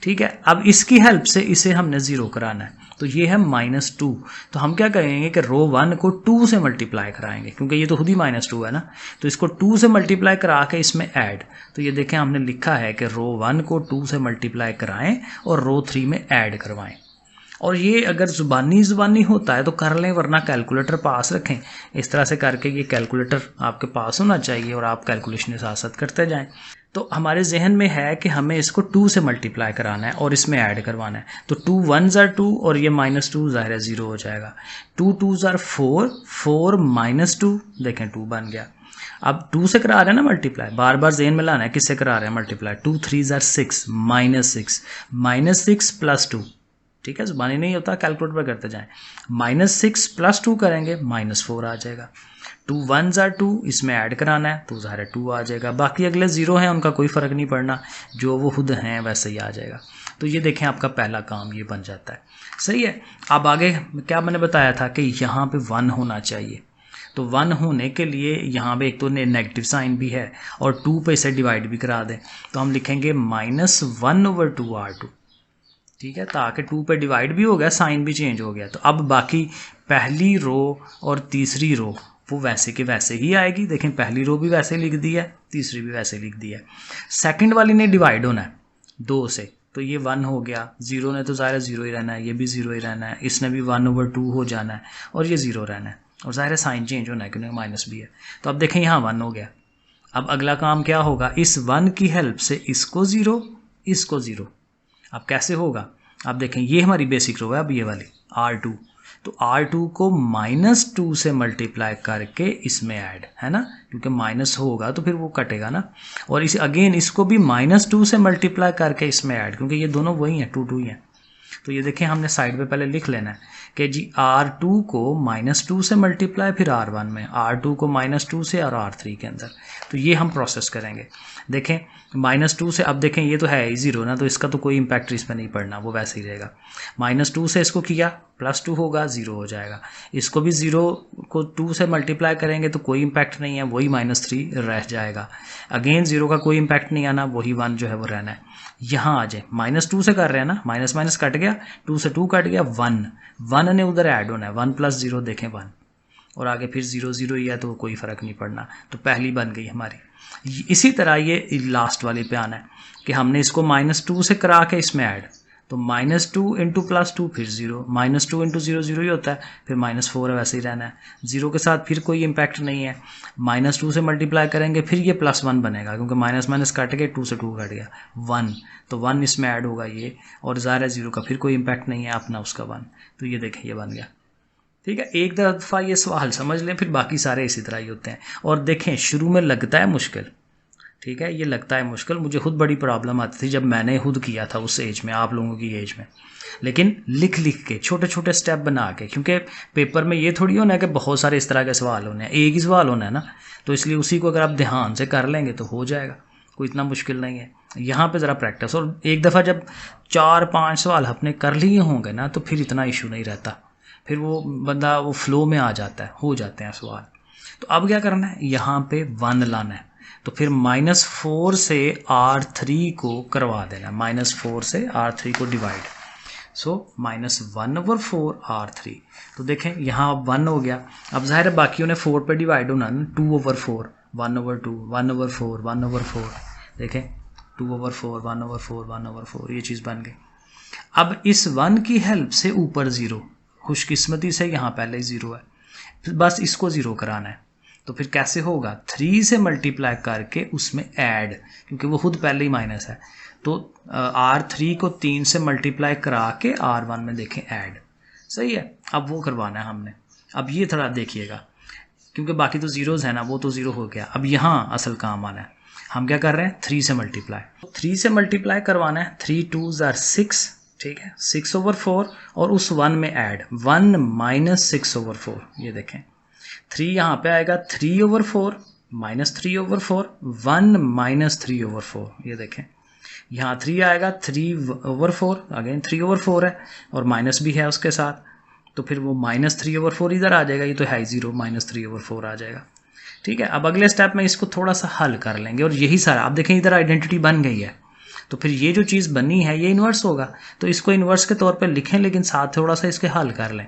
ठीक है। अब इसकी हेल्प से इसे हमने 0 कराना है, तो ये है -2। तो हम क्या करेंगे कि रो 1 को 2 से मल्टीप्लाई कराएंगे, क्योंकि ये तो खुद ही -2 है ना, तो इसको 2 से मल्टीप्लाई करा के इसमें ऐड। तो ये देखें हमने लिखा है कि रो 1 को 2 से मल्टीप्लाई कराएं और रो 3 में ऐड करवाएं। और ये अगर ज़ुबानी होता है तो कर लें, वरना कैलकुलेटर पास रखें। इस तरह से करके ये कैलकुलेटर आपके पास होना चाहिए और आप कैलकुलेशन साथ साथ करते जाएं। तो हमारे जहन में है कि हमें इसको 2 से मल्टीप्लाई कराना है और इसमें ऐड करवाना है। तो 2 1 ज़ार 2 और ये -2 ज़ाहिर है 0 हो जाएगा। 2 2 ज़ार 4, 4 -2, देखें 2 बन गया। अब 2 से करा रहे हैं ना मल्टीप्लाई, बार बार जहन में लाना है किससे करा रहे हैं मल्टीप्लाई। 2 3 ज़ार 6, -6 + 2, ठीक है, ज़ुबानी नहीं होता, कैलकुलेटर पर करते जाएं। -6 + 2 करेंगे, -4 आ जाएगा। 2 1 ज़ार 2, इसमें ऐड कराना है तो ज़ाहिर 2 आ जाएगा। बाकी अगले 0 हैं, उनका कोई फ़र्क नहीं पड़ना, जो वो खुद हैं वैसे ही आ जाएगा। तो ये देखें आपका पहला काम ये बन जाता है, सही है। अब आगे क्या मैंने बताया था कि यहाँ पे 1 होना चाहिए, तो 1 होने के लिए यहाँ पे एक तो नेगेटिव साइन भी है और 2 पे इसे डिवाइड भी करा दें, तो हम लिखेंगे -1/2 R2, ठीक है, ताकि 2 पे डिवाइड भी हो गया, साइन भी चेंज हो गया। तो अब बाकी पहली रो और तीसरी रो वो वैसे के वैसे ही आएगी। देखें, पहली रो भी वैसे लिख दी है, तीसरी भी वैसे लिख दी है। सेकंड वाली ने डिवाइड होना है 2 से, तो ये 1 हो गया। 0 ने तो ज़ाहिर है 0 ही रहना है, ये भी 0 ही रहना है, इसने भी 1/2 हो जाना है और ये 0 रहना है, और ज़ाहिर है साइन चेंज होना है क्योंकि माइनस भी है। तो अब देखें यहाँ 1 हो गया। अब अगला काम क्या होगा, इस 1 की हेल्प से इसको 0, इसको 0। अब कैसे होगा, आप देखें ये हमारी बेसिक रो है, अब ये वाली R2, तो R2 को -2 से मल्टीप्लाई करके इसमें ऐड, है ना, क्योंकि माइनस होगा तो फिर वो कटेगा ना। और इस अगेन इसको भी -2 से मल्टीप्लाई करके इसमें ऐड, क्योंकि ये दोनों वही हैं, 2 ही हैं। तो ये देखें हमने साइड पे पहले लिख लेना है कि जी R2 को -2 से मल्टीप्लाई, फिर R1 में, R2 को -2 से और R3 के अंदर। तो ये हम प्रोसेस करेंगे। देखें -2 से, अब देखें ये तो है ही 0 ना, तो इसका तो कोई इम्पैक्ट इस पर नहीं पड़ना, वो वैसे ही रहेगा। -2 से इसको किया, +2 होगा, 0 हो जाएगा। इसको भी 0 को 2 से मल्टीप्लाई करेंगे तो कोई इम्पैक्ट नहीं है, वही -3 रह जाएगा। अगेन 0 का कोई इम्पैक्ट नहीं आना, वही 1 जो है वो रहना है। यहाँ आ जाए, -2 से कर रहे हैं ना, माइनस माइनस कट गया, 2 से 2 कट गया, 1 ने उधर ऐड होना है, 1 + 0 देखें 1, और आगे फिर 0 0 ही है तो कोई फ़र्क नहीं पड़ना। तो पहली बन गई हमारी। इसी तरह ये लास्ट वाली पे आना है कि हमने इसको -2 से करा के इसमें ऐड, तो -2 × +2 फिर 0, -2 × 0 0 ही होता है, फिर -4 वैसे ही रहना है। 0 के साथ फिर कोई इम्पैक्ट नहीं है, -2 से मल्टीप्लाई करेंगे फिर ये +1 बनेगा, क्योंकि माइनस माइनस कट के 2 से 2 कट गया, 1, तो 1 इसमें ऐड होगा ये, और ज़ाहिर है 0 का फिर कोई इम्पैक्ट नहीं है अपना उसका 1। तो ये देखें ये बन गया। ठीक है, एक दफ़ा ये सवाल समझ लें, फिर बाकी सारे इसी तरह ही होते हैं। और देखें शुरू में लगता है मुश्किल, ठीक है, ये लगता है मुश्किल, मुझे खुद बड़ी प्रॉब्लम आती थी जब मैंने खुद किया था उस एज में, आप लोगों की एज में। लेकिन लिख लिख के छोटे छोटे स्टेप बना के, क्योंकि पेपर में ये थोड़ी होना है कि बहुत सारे इस तरह के सवाल होने हैं, एक ही सवाल होना है ना, तो इसलिए उसी को अगर आप ध्यान से कर लेंगे तो हो जाएगा, कोई इतना मुश्किल नहीं है। यहाँ पे ज़रा प्रैक्टिस, और एक दफ़ा जब 4-5 सवाल अपने कर लिए होंगे ना, तो फिर इतना इशू नहीं रहता, फिर वो बंदा वो फ्लो में आ जाता है, हो जाते हैं सवाल। तो अब क्या करना है, यहाँ पे 1 लाना है, तो फिर -4 से R3 को करवा देना, -4 से R3 को डिवाइड, सो -1/4 R3। तो देखें यहाँ अब 1 हो गया। अब जाहिर है बाकियों ने 4 पे डिवाइड होना ना, 2/4, 1/2, 1/4, 1/4, देखें 2/4, 1/4, 1/4, ये चीज़ बन गई। अब इस 1 की हेल्प से ऊपर 0, खुशकिस्मती से यहाँ पहले ही 0 है, फिर बस इसको 0 कराना है। तो फिर कैसे होगा, 3 से मल्टीप्लाई करके उसमें ऐड, क्योंकि वो खुद पहले ही माइनस है, तो R3 को 3 से मल्टीप्लाई करा के R1 में देखें ऐड, सही है। अब वो करवाना है हमने। अब ये थोड़ा देखिएगा, क्योंकि बाकी तो ज़ीरोज़ है ना, वो तो 0 हो गया। अब यहाँ असल काम आना है, हम क्या कर रहे हैं, 3 से मल्टीप्लाई, 3 से मल्टीप्लाई करवाना है, 3 2s are 6, ठीक है, 6/4, और उस 1 में ऐड, 1 - 6/4, ये देखें 3 यहाँ पे आएगा, 3/4 -3/4, 1 - 3/4, ये देखें यहाँ 3 आएगा, 3/4, अगेन 3/4 है, और माइनस भी है उसके साथ, तो फिर वो -3/4 इधर आ जाएगा, ये तो है ही 0, -3/4 आ जाएगा। ठीक है, अब अगले स्टेप में इसको थोड़ा सा हल कर लेंगे, और यही सारा, आप देखें इधर आइडेंटिटी बन गई है, तो फिर ये जो चीज़ बनी है ये इन्वर्स होगा, तो इसको इन्वर्स के तौर पे लिखें, लेकिन साथ थोड़ा सा इसके हल कर लें।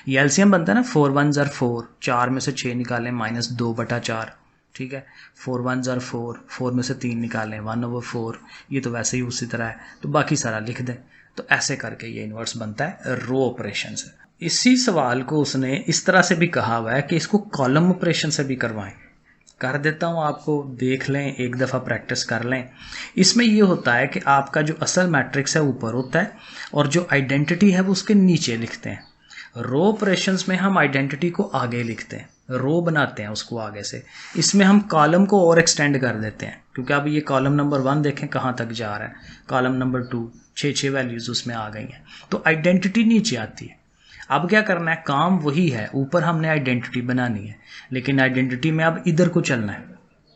ये एलसीएम बनता है ना, 4 1s are 4, 4 में से 6 निकालें, -2/4, ठीक है, 4 1s are 4, 4 में से 3 निकालें, 1/4, ये तो वैसे ही उसी तरह है, तो बाकी सारा लिख दें। तो ऐसे करके ये इन्वर्स बनता है रो ऑपरेशन से। इसी सवाल को उसने इस तरह से भी कहा हुआ है कि इसको कॉलम ऑपरेशन से भी करवाएं। कर देता हूँ, आपको देख लें, एक दफ़ा प्रैक्टिस कर लें। इसमें ये होता है कि आपका जो असल मैट्रिक्स है ऊपर होता है, और जो आइडेंटिटी है वो उसके नीचे लिखते हैं। रो ऑपरेशंस में हम आइडेंटिटी को आगे लिखते हैं, रो बनाते हैं उसको आगे से। इसमें हम कॉलम को और एक्सटेंड कर देते हैं, क्योंकि अब ये कॉलम नंबर 1 देखें कहाँ तक जा रहा है, कॉलम नंबर 2 6 वैल्यूज़ उसमें आ गई हैं, तो आइडेंटिटी नीचे आती है। अब क्या करना है, काम वही है, ऊपर हमने आइडेंटिटी बनानी है, लेकिन आइडेंटिटी में अब इधर को चलना है,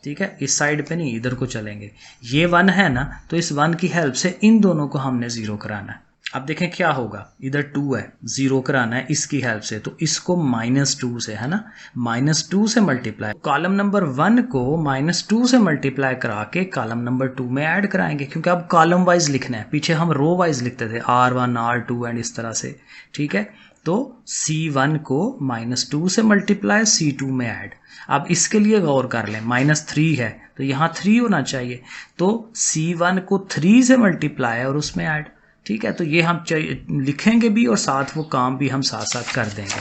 ठीक है, इस साइड पे नहीं, इधर को चलेंगे। ये 1 है ना, तो इस 1 की हेल्प से इन दोनों को हमने 0 कराना है। अब देखें क्या होगा, इधर 2 है, 0 कराना है इसकी हेल्प से, तो इसको -2 से, है ना, -2 से मल्टीप्लाई, कॉलम नंबर 1 को -2 से मल्टीप्लाई करा के कॉलम नंबर 2 में ऐड कराएंगे, क्योंकि अब कॉलम वाइज लिखना है, पीछे हम रो वाइज लिखते थे R1 R2 एंड इस तरह से, ठीक है। तो C1 को -2 से मल्टीप्लाई C2 में ऐड। अब इसके लिए गौर कर लें, -3 है तो यहाँ 3 होना चाहिए, तो C1 को 3 से मल्टीप्लाई और उसमें ऐड, ठीक है। तो ये हम लिखेंगे भी और साथ वो काम भी हम साथ साथ कर देंगे।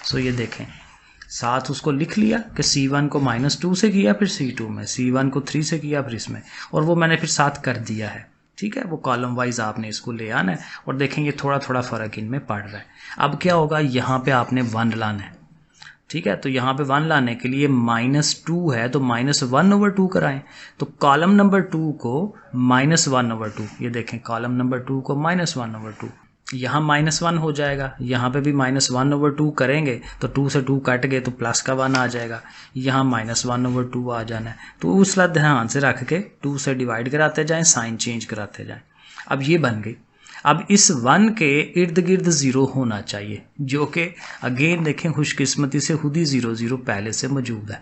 सो ये देखें, साथ उसको लिख लिया कि C1 को -2 से किया, फिर C2 में, C1 को 3 से किया, फिर इसमें, और वो मैंने फिर साथ कर दिया है, ठीक है। वो कॉलम वाइज आपने इसको ले आना है और देखेंगे थोड़ा थोड़ा फ़र्क इनमें पड़ रहा है। अब क्या होगा, यहाँ पे आपने 1 लाना है, ठीक है। तो यहाँ पे 1 लाने के लिए -2 है तो -1/2 कराएं, तो कॉलम नंबर 2 को -1/2, ये देखें कॉलम नंबर 2 को -1/2, यहाँ -1 हो जाएगा, यहाँ पे भी -1/2 करेंगे तो 2 से 2 कट गए तो प्लस का 1 आ जाएगा, यहाँ -1/2 आ जाना है। तो उस ध्यान से रख के 2 से डिवाइड कराते जाएं, साइन चेंज कराते जाएं। अब ये बन गई। अब इस 1 के इर्द गिर्द 0 होना चाहिए, जो कि अगेन देखें खुशकिस्मती से खुद ही 0 0 पहले से मौजूद है,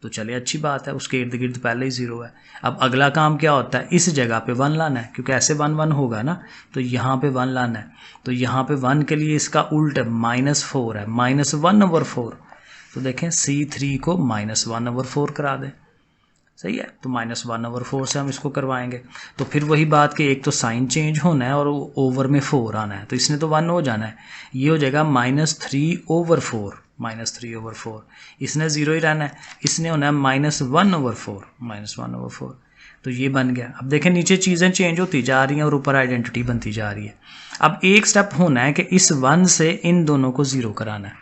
तो चले अच्छी बात है, उसके इर्द गिर्द पहले ही 0 है। अब अगला काम क्या होता है, इस जगह पे 1 लाना है, क्योंकि ऐसे 1 1 होगा ना, तो यहाँ पे 1 लाना है। तो यहाँ पे 1 के लिए इसका उल्ट -4 है, -1/4, तो देखें C3 को -1/4 करा दें, सही है। तो -1/4 से हम इसको करवाएंगे। तो फिर वही बात कि एक तो साइन चेंज होना है और ओवर में 4 आना है, तो इसने तो 1 हो जाना है, ये हो जाएगा -3/4, -3/4, इसने 0 ही रहना है, इसने होना है -1/4, -1/4, तो ये बन गया। अब देखें नीचे चीज़ें चेंज होती जा रही हैं और ऊपर आइडेंटिटी बनती जा रही है। अब एक स्टेप होना है कि इस 1 से इन दोनों को 0 कराना है,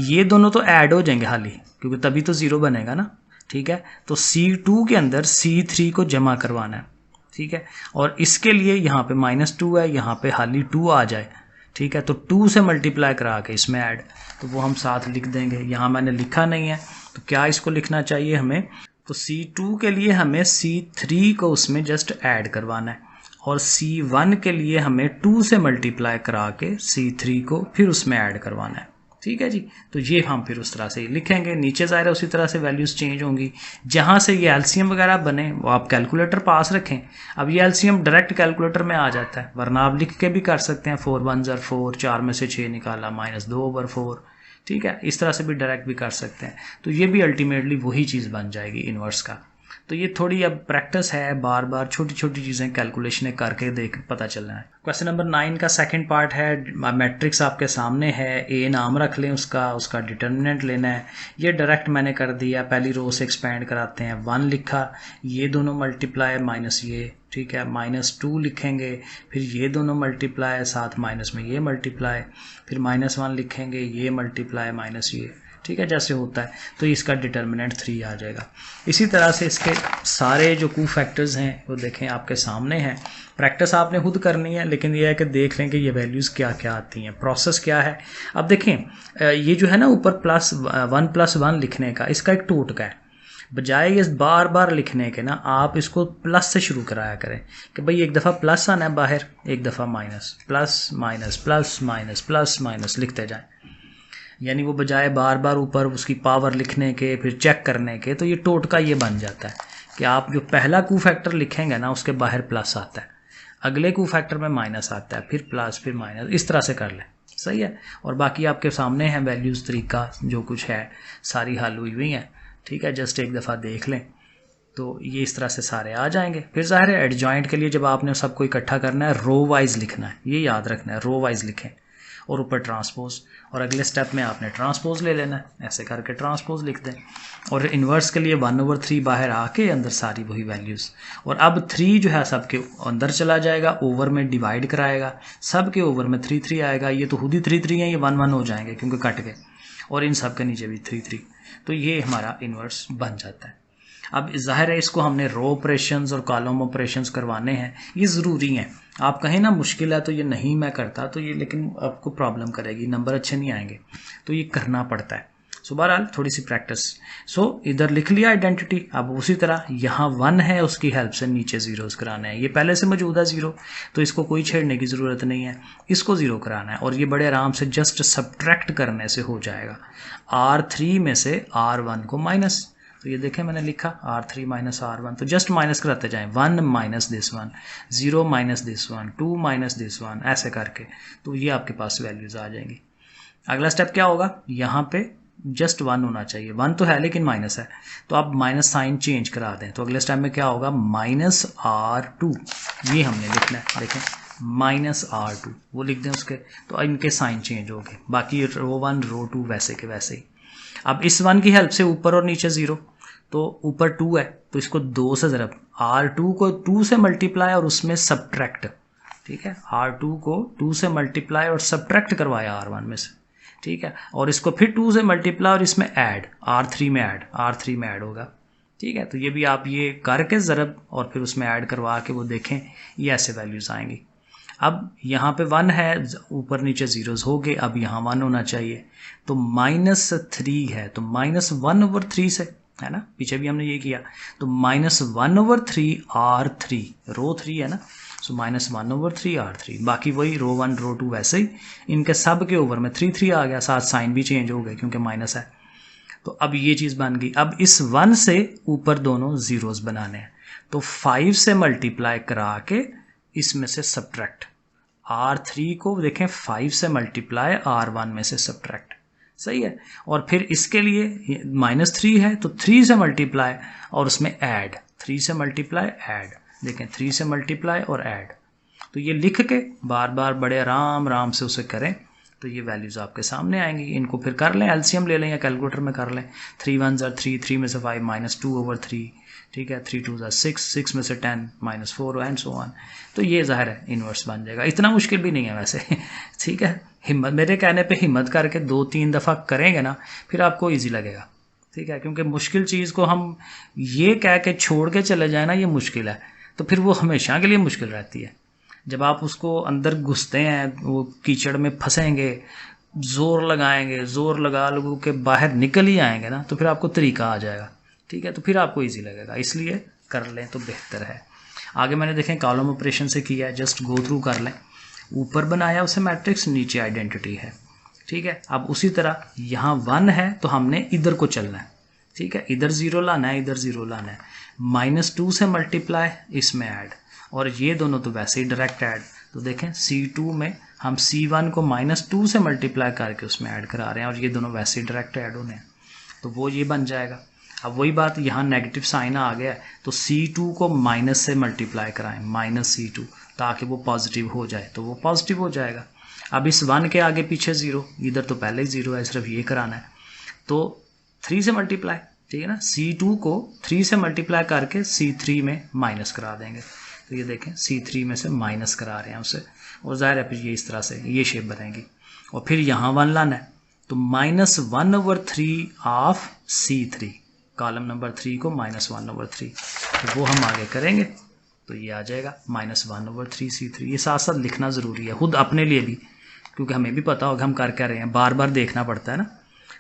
ये दोनों तो ऐड हो जाएंगे हाली, क्योंकि तभी तो 0 बनेगा ना, ठीक है। तो C2 के अंदर C3 को जमा करवाना है, ठीक है। और इसके लिए यहाँ पे -2 है, यहाँ पे हाली 2 आ जाए, ठीक है। तो 2 से मल्टीप्लाई करा के इसमें ऐड, तो वो हम साथ लिख देंगे। यहाँ मैंने लिखा नहीं है, तो क्या इसको लिखना चाहिए हमें, तो C2 के लिए हमें C3 को उसमें जस्ट ऐड करवाना है, और C1 के लिए हमें 2 से मल्टीप्लाई करा के C3 को फिर उसमें ऐड करवाना है, ठीक है जी। तो ये हम फिर उस तरह से लिखेंगे, नीचे ज़ाहिर है उसी तरह से वैल्यूज़ चेंज होंगी। जहाँ से ये एलसीएम वगैरह बने वो आप कैलकुलेटर पास रखें। अब ये एलसीएम डायरेक्ट कैलकुलेटर में आ जाता है, वरना आप लिख के भी कर सकते हैं, 4 1 ज़र 4, 4 में से 6 निकाला -2/4, ठीक है। इस तरह से भी डायरेक्ट भी कर सकते हैं। तो ये भी अल्टीमेटली वही चीज़ बन जाएगी इन्वर्स का। तो ये थोड़ी अब प्रैक्टिस है, बार बार छोटी छोटी चीज़ें कैलकुलेशन करके देख पता चलना है। क्वेश्चन नंबर 9 का सेकंड पार्ट है, मैट्रिक्स आपके सामने है, ए नाम रख लें उसका डिटर्मिनेंट लेना है। ये डायरेक्ट मैंने कर दिया, पहली रो से एक्सपेंड कराते हैं, 1 लिखा, ये दोनों मल्टीप्लाई माइनस ये, ठीक है, -2 लिखेंगे, फिर ये दोनों मल्टीप्लाई, साथ माइनस में ये मल्टीप्लाई, फिर -1 लिखेंगे, ये मल्टीप्लाई माइनस ये, ठीक है, जैसे होता है। तो इसका डिटर्मिनेंट 3 आ जाएगा। इसी तरह से इसके सारे जो कू फैक्टर्स हैं वो देखें आपके सामने हैं। प्रैक्टिस आपने खुद करनी है, लेकिन ये है कि देख लें कि ये वैल्यूज़ क्या क्या आती हैं, प्रोसेस क्या है। अब देखें ये जो है ना ऊपर +1 +1 लिखने का, इसका एक टोटका है। बजाय ये बार बार लिखने के ना, आप इसको प्लस से शुरू कराया करें कि भाई एक दफ़ा प्लस आना है बाहर, एक दफ़ा minus, plus minus plus minus plus minus लिखते जाएं। यानी वो बजाय बार बार ऊपर उसकी पावर लिखने के फिर चेक करने के, तो ये टोटका ये बन जाता है कि आप जो पहला कू फैक्टर लिखेंगे ना उसके बाहर प्लस आता है, अगले कू फैक्टर में माइनस आता है, फिर प्लस फिर माइनस, इस तरह से कर लें, सही है। और बाकी आपके सामने है वैल्यूज़, तरीका जो कुछ है सारी हल हुई हुई हैं, ठीक है। जस्ट एक दफ़ा देख लें तो ये इस तरह से सारे आ जाएंगे। फिर ज़ाहिर है एडजॉइंट के लिए जब आपने सबको इकट्ठा करना है रो वाइज लिखना है, ये याद रखना है, रो वाइज लिखें और ऊपर ट्रांसपोज, और अगले स्टेप में आपने ट्रांसपोज ले लेना है, ऐसे करके ट्रांसपोज लिख दें। और इन्वर्स के लिए 1/3 बाहर आके अंदर सारी वही वैल्यूज़, और अब 3 जो है सबके अंदर चला जाएगा, ओवर में डिवाइड कराएगा, सब के ओवर में 3 3 आएगा। ये तो खुद ही 3 3 है, ये 1 1 हो जाएंगे क्योंकि कट गए, और इन सब के नीचे भी 3 3, तो ये हमारा इन्वर्स बन जाता है। अब जाहिर है इसको हमने रो ऑपरेशंस और कॉलम ऑपरेशंस करवाने हैं, ये ज़रूरी हैं। आप कहें ना मुश्किल है तो ये नहीं मैं करता, तो ये लेकिन आपको प्रॉब्लम करेगी, नंबर अच्छे नहीं आएंगे, तो ये करना पड़ता है। सो बहरहाल थोड़ी सी प्रैक्टिस। सो इधर लिख लिया आइडेंटिटी। अब उसी तरह यहाँ 1 है, उसकी हेल्प से नीचे जीरोस कराना है। ये पहले से मौजूद है 0, तो इसको कोई छेड़ने की ज़रूरत नहीं है, इसको 0 कराना है। और ये बड़े आराम से जस्ट सब्ट्रैक्ट करने से हो जाएगा। R3 में से R1 को माइनस, तो ये देखें मैंने लिखा R3 माइनस R1, तो जस्ट माइनस कराते जाएं। 1 minus this 1, 0 minus this 1, 2 minus this 1, ऐसे करके तो ये आपके पास वैल्यूज़ आ जाएंगी। अगला स्टेप क्या होगा, यहाँ पे जस्ट 1 होना चाहिए। 1 तो है लेकिन माइनस है, तो आप माइनस साइन चेंज करा दें। तो अगले स्टेप में क्या होगा, माइनस R2, ये हमने लिखना है। देखें माइनस R2 वो लिख दें उसके, तो इनके साइन चेंज हो गए। बाकी रो 1 रो 2 वैसे के वैसे ही। अब इस 1 की हेल्प से ऊपर और नीचे 0, तो ऊपर 2 है तो इसको 2 से ज़रब, R2 को 2 से मल्टीप्लाई और उसमें सब्ट्रैक्ट, ठीक है। R2 को 2 से मल्टीप्लाई और सब्ट्रैक्ट करवाया R1 में से, ठीक है। और इसको फिर 2 से मल्टीप्लाई और इसमें ऐड, R3 में ऐड होगा, ठीक है। तो ये भी आप ये करके ज़रब और फिर उसमें ऐड करवा के वो देखें, ये ऐसे वैल्यूज़ आएंगी। अब यहाँ पे 1 है, ऊपर नीचे जीरोस हो गए। अब यहाँ 1 होना चाहिए, तो -3 है, तो -1/3 से, है ना, पीछे भी हमने ये किया। तो -1/3 R3, रो 3 है ना, सो -1/3 R3। बाकी वही रो 1 रो 2 वैसे ही, इनके सब के ओवर में 3 आ गया, साथ साइन भी चेंज हो गए क्योंकि माइनस है। तो अब ये चीज़ बन गई। अब इस 1 से ऊपर दोनों जीरोस बनाने हैं, तो 5 से मल्टीप्लाई करा के इसमें से सब्ट्रैक्ट, R3 को देखें 5 से मल्टीप्लाई R1 में से सब्ट्रैक्ट, सही है। और फिर इसके लिए -3 है, तो 3 से मल्टीप्लाई और उसमें ऐड, 3 से मल्टीप्लाई ऐड, देखें 3 से मल्टीप्लाई और ऐड। तो ये लिख के बार बार बड़े आराम से उसे करें, तो ये वैल्यूज़ आपके सामने आएंगी। इनको फिर कर लें, एलसीएम ले लें या कैलकुलेटर में कर लें। 3 1 ज़ा 3, 3 में से 5 -2/3, ठीक है। 3 2 ज़ा 6, 6 में से 10 -4 एंड सो ऑन। तो ये ज़ाहिर है इन्वर्स बन जाएगा। इतना मुश्किल भी नहीं है वैसे ठीक है। हिम्मत, मेरे कहने पे हिम्मत करके 2-3 दफ़ा करेंगे ना, फिर आपको ईजी लगेगा, ठीक है। क्योंकि मुश्किल चीज़ को हम ये कह के छोड़ के चले जाए ना, ये मुश्किल है, तो फिर वो हमेशा के लिए मुश्किल रहती है। जब आप उसको अंदर घुसते हैं, वो कीचड़ में फंसेंगे, ज़ोर लगाएंगे, ज़ोर लगा के बाहर निकल ही आएंगे ना, तो फिर आपको तरीका आ जाएगा, ठीक है। तो फिर आपको इजी लगेगा, इसलिए कर लें तो बेहतर है। आगे मैंने देखें कॉलम ऑपरेशन से किया है, जस्ट गो थ्रू कर लें। ऊपर बनाया उसे मैट्रिक्स, नीचे आइडेंटिटी है, ठीक है। अब उसी तरह यहाँ 1 है तो हमने इधर को चलना है, ठीक है। इधर 0 लाना है, इधर 0 लाना है। -2 से मल्टीप्लाई, इसमें ऐड, और ये दोनों तो वैसे ही डायरेक्ट ऐड। तो देखें C2 में हम C1 को -2 से मल्टीप्लाई करके उसमें ऐड करा रहे हैं, और ये दोनों वैसे ही डायरेक्ट ऐड होने हैं, तो वो ये बन जाएगा। अब वही बात, यहाँ नेगेटिव साइन आ गया है, तो C2 को माइनस से मल्टीप्लाई कराएं, -C2, ताकि वो पॉजिटिव हो जाए, तो वो पॉजिटिव हो जाएगा। अब इस 1 के आगे पीछे 0, इधर तो पहले ही 0 है, सिर्फ ये कराना है। तो 3 से मल्टीप्लाई, ठीक है ना, C2 को 3 से मल्टीप्लाई करके C3 में माइनस करा देंगे। तो ये देखें C3 में से माइनस करा रहे हैं उसे, और ज़ाहिर है फिर ये इस तरह से ये शेप बनेगी। और फिर यहाँ 1 लाना है, तो -1/3 ऑफ C3, कॉलम नंबर 3 को -1/3, तो वो हम आगे करेंगे, तो ये आ जाएगा -1/3 C3। ये साथ साथ लिखना ज़रूरी है खुद अपने लिए भी, क्योंकि हमें भी पता होगा हम कर क्या रहे हैं, बार बार देखना पड़ता है ना।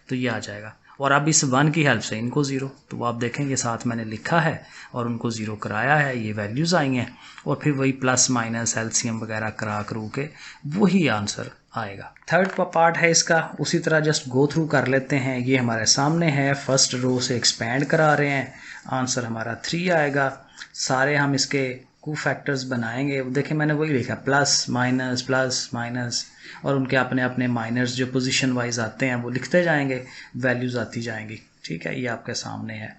तो ये आ जाएगा। और अब इस 1 की हेल्प से इनको 0, तो आप देखें ये साथ मैंने लिखा है और उनको 0 कराया है, ये वैल्यूज़ आई हैं, और फिर वही प्लस माइनस एलसीएम वगैरह करा करू के वही आंसर आएगा। थर्ड पार्ट है इसका, उसी तरह जस्ट गो थ्रू कर लेते हैं। ये हमारे सामने है, फर्स्ट रो से एक्सपेंड करा रहे हैं, आंसर हमारा 3 आएगा। सारे हम इसके को फैक्टर्स बनाएंगे, देखें मैंने वही लिखा, प्लस माइनस, और उनके अपने अपने माइनर्स जो पोजीशन वाइज आते हैं वो लिखते जाएंगे, वैल्यूज़ आती जाएंगी, ठीक है। ये आपके सामने है।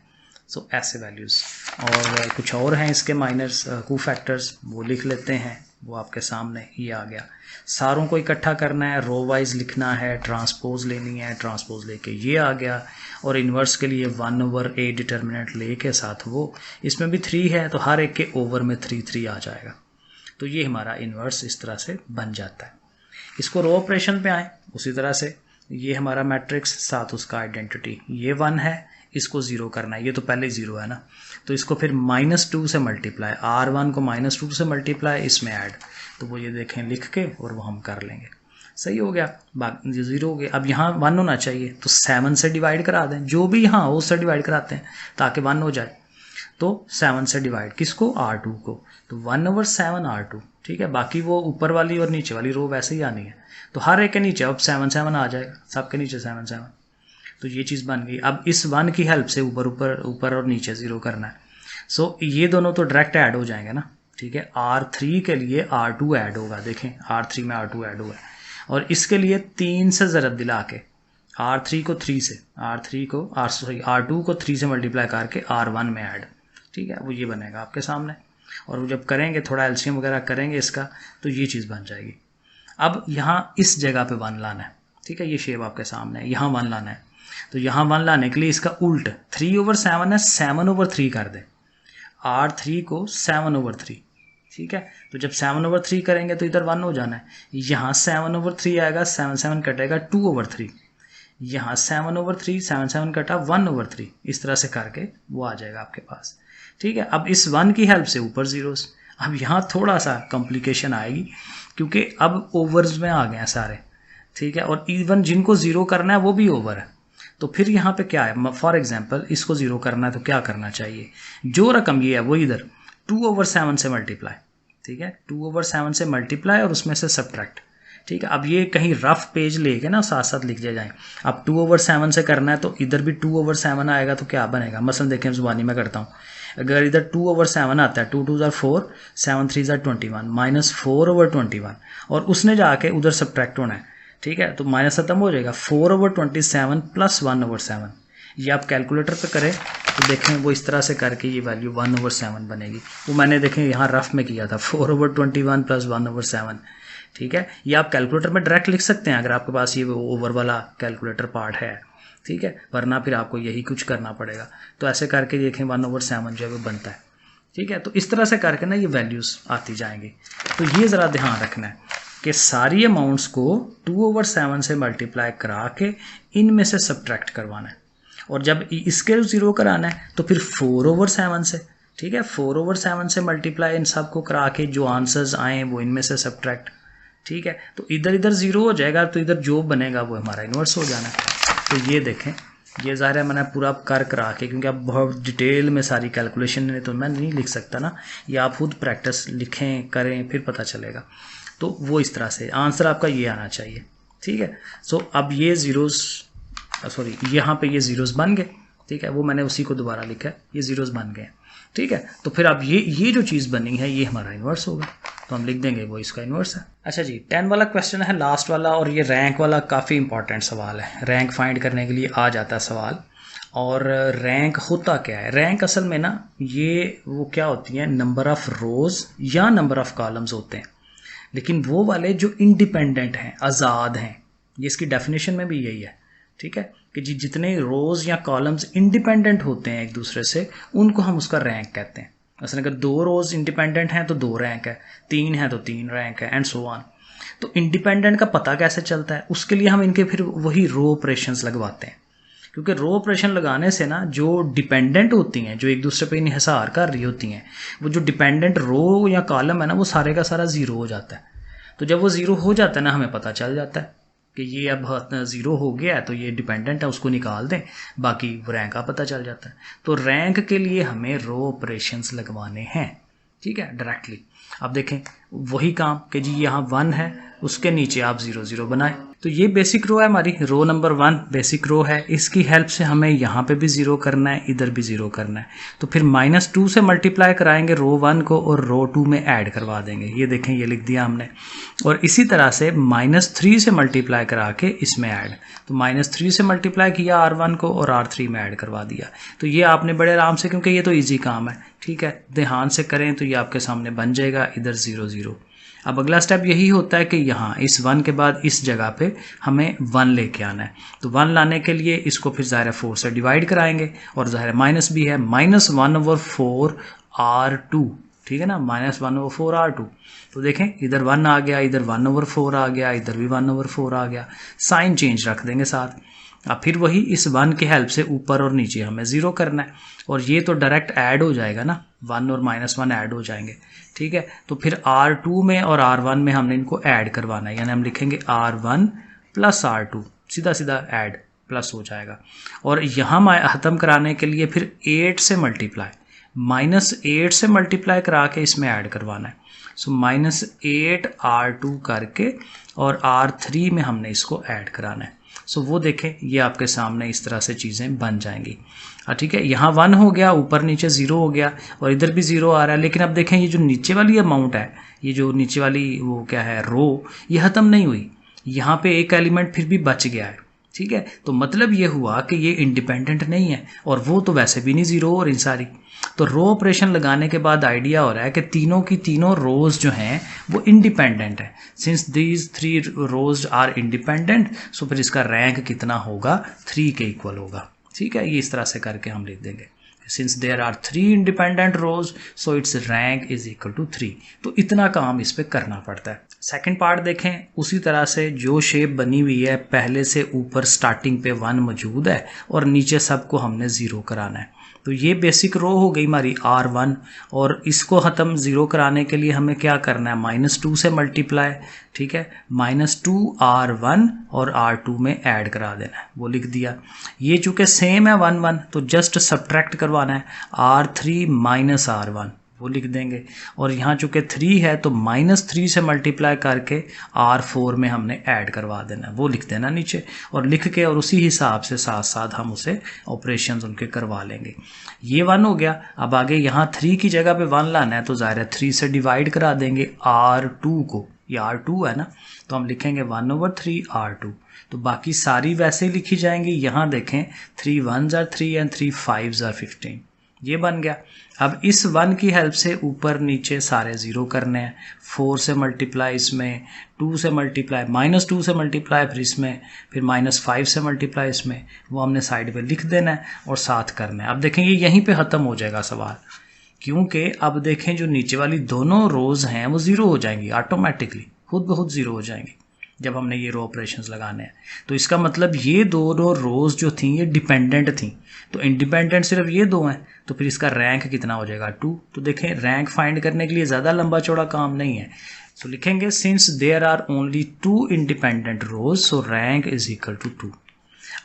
सो ऐसे वैल्यूज़, और कुछ और हैं इसके माइनर्स को फैक्टर्स, वो लिख लेते हैं, वो आपके सामने ये आ गया। सारों को इकट्ठा करना है, रो वाइज लिखना है, ट्रांसपोज लेनी है, ट्रांसपोज लेके ये आ गया। और इन्वर्स के लिए 1/a डिटर्मिनेंट लेके साथ वो, इसमें भी 3 है, तो हर एक के ओवर में 3 आ जाएगा। तो ये हमारा इन्वर्स इस तरह से बन जाता है। इसको रो ऑपरेशन पे आए, उसी तरह से ये हमारा मैट्रिक्स, साथ उसका आइडेंटिटी, ये 1 है, इसको 0 करना है, ये तो पहले 0 है ना, तो इसको फिर -2 से मल्टीप्लाई, R1 को -2 से मल्टीप्लाई, इसमें ऐड, तो वो ये देखें लिख के और वो हम कर लेंगे। सही हो गया, बाकी 0 हो गया। अब यहाँ 1 होना चाहिए तो 7 से डिवाइड करा दें, जो भी यहाँ हो उससे डिवाइड कराते हैं ताकि 1 हो जाए। तो 7 से डिवाइड किसको, R2 को, तो 1/7 R2, ठीक है। बाकी वो ऊपर वाली और नीचे वाली रो वैसे ही आनी है, तो हर एक के नीचे अब 7 7 आ जाएगा, सबके नीचे 7 7, तो ये चीज़ बन गई। अब इस 1 की हेल्प से ऊपर और नीचे 0 करना है। सो ये दोनों तो डायरेक्ट ऐड हो जाएंगे ना, ठीक है। R3 के लिए R2 ऐड होगा, देखें R3 में R2 ऐड हुआ है, और इसके लिए 3 से ज़रब दिला के R3 को 3 से R2 को 3 से मल्टीप्लाई करके R1 में ऐड, ठीक है, वो ये बनेगा आपके सामने। और वो जब करेंगे थोड़ा एलसीएम वगैरह करेंगे इसका, तो ये चीज़ बन जाएगी। अब यहाँ इस जगह पे 1 लाना है, ठीक है, ये शेप आपके सामने है, यहाँ 1 लाना है। तो यहाँ 1 लाने के लिए इसका उल्ट 3/7 है, 7/3 कर दें, R3 को 7/3, ठीक है। तो जब 7/3 करेंगे तो इधर 1 हो जाना है, यहाँ 7/3 आएगा, 7 7 कटेगा 2/3, यहाँ 7/3 7 7 कटा 1/3, इस तरह से करके वो आ जाएगा आपके पास, ठीक है। अब इस 1 की हेल्प से ऊपर जीरोस। अब यहाँ थोड़ा सा कॉम्प्लिकेशन आएगी क्योंकि अब ओवर्स में आ गए हैं सारे, ठीक है, और इवन जिनको 0 करना है वो भी ओवर है। तो फिर यहाँ पे क्या है, फॉर एग्जांपल इसको 0 करना है तो क्या करना चाहिए, जो रकम ये है वो इधर 2/7 से मल्टीप्लाई, ठीक है, 2/7 से मल्टीप्लाई और उसमें से सब्ट्रैक्ट, ठीक है। अब ये कहीं रफ पेज लेके ना साथ साथ लिख जाए। अब 2/7 से करना है तो इधर भी 2/7 आएगा, तो क्या बनेगा, मसलन देखें जुबानी में करता हूँ, अगर इधर 2/7 आता है, 2 2 ज़ा 4, 7 3 ज़ा 21, -4/21, और उसने जाके उधर सब्ट्रैक्ट होना है, ठीक है। तो माइनस खत्म हो जाएगा, 4/27 + 1/7। ये आप कैलकुलेटर पे करें तो देखें वो इस तरह से करके ये वैल्यू 1/7 बनेगी। वो मैंने देखें यहाँ रफ में किया था, 4/21 + 1/7, ठीक है। ये आप कैलकुलेटर में डायरेक्ट लिख सकते हैं अगर आपके पास ये ओवर वाला कैलकुलेटर पार्ट है, ठीक है, वरना फिर आपको यही कुछ करना पड़ेगा। तो ऐसे करके देखें 1/7 जो है वो बनता है, ठीक है। तो इस तरह से करके ना ये वैल्यूज़ आती जाएंगी। तो ये ज़रा ध्यान रखना है कि सारी अमाउंट्स को 2/7 से मल्टीप्लाई करा के इनमें से सब्ट्रैक्ट करवाना है, और जब इसके 0 कराना है तो फिर 4/7 से, ठीक है, 4/7 से मल्टीप्लाई इन सब को करा के जो आंसर्स आए वो इनमें से सब्ट्रैक्ट, ठीक है। तो इधर इधर 0 हो जाएगा, तो इधर जो बनेगा वो हमारा इन्वर्स हो जाना है। तो ये देखें, ये ज़ाहिर है मैंने पूरा करा के, क्योंकि अब बहुत डिटेल में सारी कैलकुलेशन है तो मैं नहीं लिख सकता ना, ये आप खुद प्रैक्टिस लिखें करें फिर पता चलेगा। तो वो इस तरह से आंसर आपका ये आना चाहिए, ठीक है। सो अब ये ज़ीरोज़, सॉरी यहाँ पे ये ज़ीरोज़ बन गए, ठीक है, वो मैंने उसी को दोबारा लिखा है, ये ज़ीरोज़ बन गए, ठीक है। तो फिर अब ये जो चीज़ बनी है ये हमारा इन्वर्स होगा, तो हम लिख देंगे वो इसका इन्वर्स है। अच्छा जी, 10 वाला क्वेश्चन है लास्ट वाला, और ये रैंक वाला काफ़ी इंपॉर्टेंट सवाल है। रैंक फाइंड करने के लिए आ जाता है सवाल। और रैंक होता क्या है, रैंक असल में ना ये वो क्या होती है, नंबर ऑफ़ रोज़ या नंबर ऑफ़ कॉलम्स होते हैं, लेकिन वो वाले जो इंडिपेंडेंट हैं, आज़ाद हैं, ये इसकी डेफिनेशन में भी यही है, ठीक है, कि जी जितने रोज़ या कॉलम्स इंडिपेंडेंट होते हैं एक दूसरे से उनको हम उसका रैंक कहते हैं। मसलन अगर 2 रोज़ इंडिपेंडेंट हैं तो 2 रैंक है, 3 है तो 3 रैंक है, एंड सो ऑन। तो इंडिपेंडेंट का पता कैसे चलता है, उसके लिए हम इनके फिर वही रो ऑपरेशंस लगवाते हैं, क्योंकि रो ऑपरेशन लगाने से ना जो डिपेंडेंट होती हैं, जो एक दूसरे पे इन्हिसार कर रही होती हैं, वो जो डिपेंडेंट रो या कॉलम है ना वो सारे का सारा 0 हो जाता है। तो जब वो 0 हो जाता है ना हमें पता चल जाता है कि ये अब 0 हो गया है तो ये डिपेंडेंट है, उसको निकाल दें, बाकी रैंक का पता चल जाता है। तो रैंक के लिए हमें रो ऑपरेशंस लगवाने हैं, ठीक है, डायरेक्टली। अब देखें वही काम कि जी यहाँ 1 है, उसके नीचे आप 0 0 बनाएं। तो ये बेसिक रो है हमारी, रो नंबर 1 बेसिक रो है, इसकी हेल्प से हमें यहाँ पे भी 0 करना है, इधर भी 0 करना है। तो फिर -2 से मल्टीप्लाई कराएंगे रो 1 को और रो 2 में ऐड करवा देंगे। ये देखें ये लिख दिया हमने। और इसी तरह से -3 से मल्टीप्लाई करा के इसमें ऐड, तो -3 से मल्टीप्लाई किया R1 को और R3 में ऐड करवा दिया। तो ये आपने बड़े आराम से, क्योंकि ये तो ईजी काम है, ठीक है, ध्यान से करें तो ये आपके सामने बन जाएगा, इधर 0 0। अब अगला स्टेप यही होता है कि यहाँ इस 1 के बाद इस जगह पे हमें 1 लेके आना है। तो 1 लाने के लिए इसको फिर ज़ाहिर 4 से डिवाइड कराएंगे, और ज़ाहिर माइनस भी है, -1/4 R2, ठीक है ना, -1/4 R2। तो देखें इधर 1 आ गया, इधर 1/4 आ गया, इधर भी 1/4 आ गया, साइन चेंज रख देंगे साथ। अब फिर वही इस 1 की हेल्प से ऊपर और नीचे हमें 0 करना है, और ये तो डायरेक्ट ऐड हो जाएगा ना, 1 और -1 ऐड हो जाएंगे, ठीक है। तो फिर R2 में और R1 में हमने इनको ऐड करवाना है, यानी हम लिखेंगे R1 + R2, सीधा सीधा ऐड प्लस हो जाएगा। और यहाँ ख़त्म कराने के लिए फिर 8 से मल्टीप्लाई, -8 से मल्टीप्लाई करा के इसमें ऐड करवाना है। सो -8 R2 करके और R3 में हमने इसको ऐड कराना है। सो वो देखें, ये आपके सामने इस तरह से चीज़ें बन जाएंगी। ठीक है, यहाँ 1 हो गया, ऊपर नीचे 0 हो गया, और इधर भी 0 आ रहा है। लेकिन अब देखें ये जो नीचे वाली अमाउंट है, ये जो नीचे वाली वो क्या है, रो, ये ख़त्म नहीं हुई, यहाँ पे एक एलिमेंट फिर भी बच गया है, ठीक है। तो मतलब ये हुआ कि ये इंडिपेंडेंट नहीं है, और वो तो वैसे भी नहीं 0 हो रही सारी। तो रो ऑपरेशन लगाने के बाद आइडिया हो रहा है कि तीनों की तीनों रोज जो हैं वो इंडिपेंडेंट है। Since these 3 rows are independent, so फिर इसका रैंक कितना होगा, 3 के इक्वल होगा, ठीक है। ये इस तरह से करके हम लिख देंगे, since there are 3 independent rows, so its rank is equal to 3। तो इतना काम इस पे करना पड़ता है। सेकंड पार्ट देखें, उसी तरह से जो शेप बनी हुई है, पहले से ऊपर स्टार्टिंग पे 1 मौजूद है और नीचे सबको हमने 0 कराना है। तो ये बेसिक रो हो गई हमारी R1, और इसको ख़त्म 0 कराने के लिए हमें क्या करना है, -2 से मल्टीप्लाई, ठीक है, -2 R1 और R2 में ऐड करा देना है, वो लिख दिया। ये चूँकि सेम है 1 1, तो जस्ट सब्ट्रैक्ट करवाना है, R3 - R1 वो लिख देंगे। और यहाँ चूँकि 3 है तो -3 से मल्टीप्लाई करके R4 में हमने ऐड करवा देना है, वो लिख देना नीचे, और लिख के और उसी हिसाब से साथ साथ हम उसे ऑपरेशंस उनके करवा लेंगे। ये 1 हो गया। अब आगे यहाँ 3 की जगह पे 1 लाना है, तो ज़ाहिर है 3 से डिवाइड करा देंगे R2 को, ये R2 है ना, तो हम लिखेंगे 1/3 R2। तो बाकी सारी वैसे ही लिखी जाएंगी। यहाँ देखें 3 1s are 3 and 3 5s are 15, ये बन गया। अब इस 1 की हेल्प से ऊपर नीचे सारे 0 करने हैं। 4 से मल्टीप्लाई इसमें, 2 से मल्टीप्लाई, -2 से मल्टीप्लाई फिर इसमें, फिर -5 से मल्टीप्लाई इसमें, वो हमने साइड पे लिख देना है और साथ करना है। अब देखेंगे यहीं पे ख़त्म हो जाएगा सवाल, क्योंकि अब देखें जो नीचे वाली दोनों रोज़ हैं वो 0 हो जाएंगी ऑटोमेटिकली, खुद ब खुद 0 हो जाएंगी जब हमने ये रो ऑपरेशंस लगाने हैं। तो इसका मतलब ये दोनों रोज़ जो थी ये डिपेंडेंट थी, तो इंडिपेंडेंट सिर्फ ये 2 हैं, तो फिर इसका रैंक कितना हो जाएगा, 2। तो देखें रैंक फाइंड करने के लिए ज़्यादा लंबा चौड़ा काम नहीं है। सो लिखेंगे since there are only 2 independent rows, so rank is equal to 2।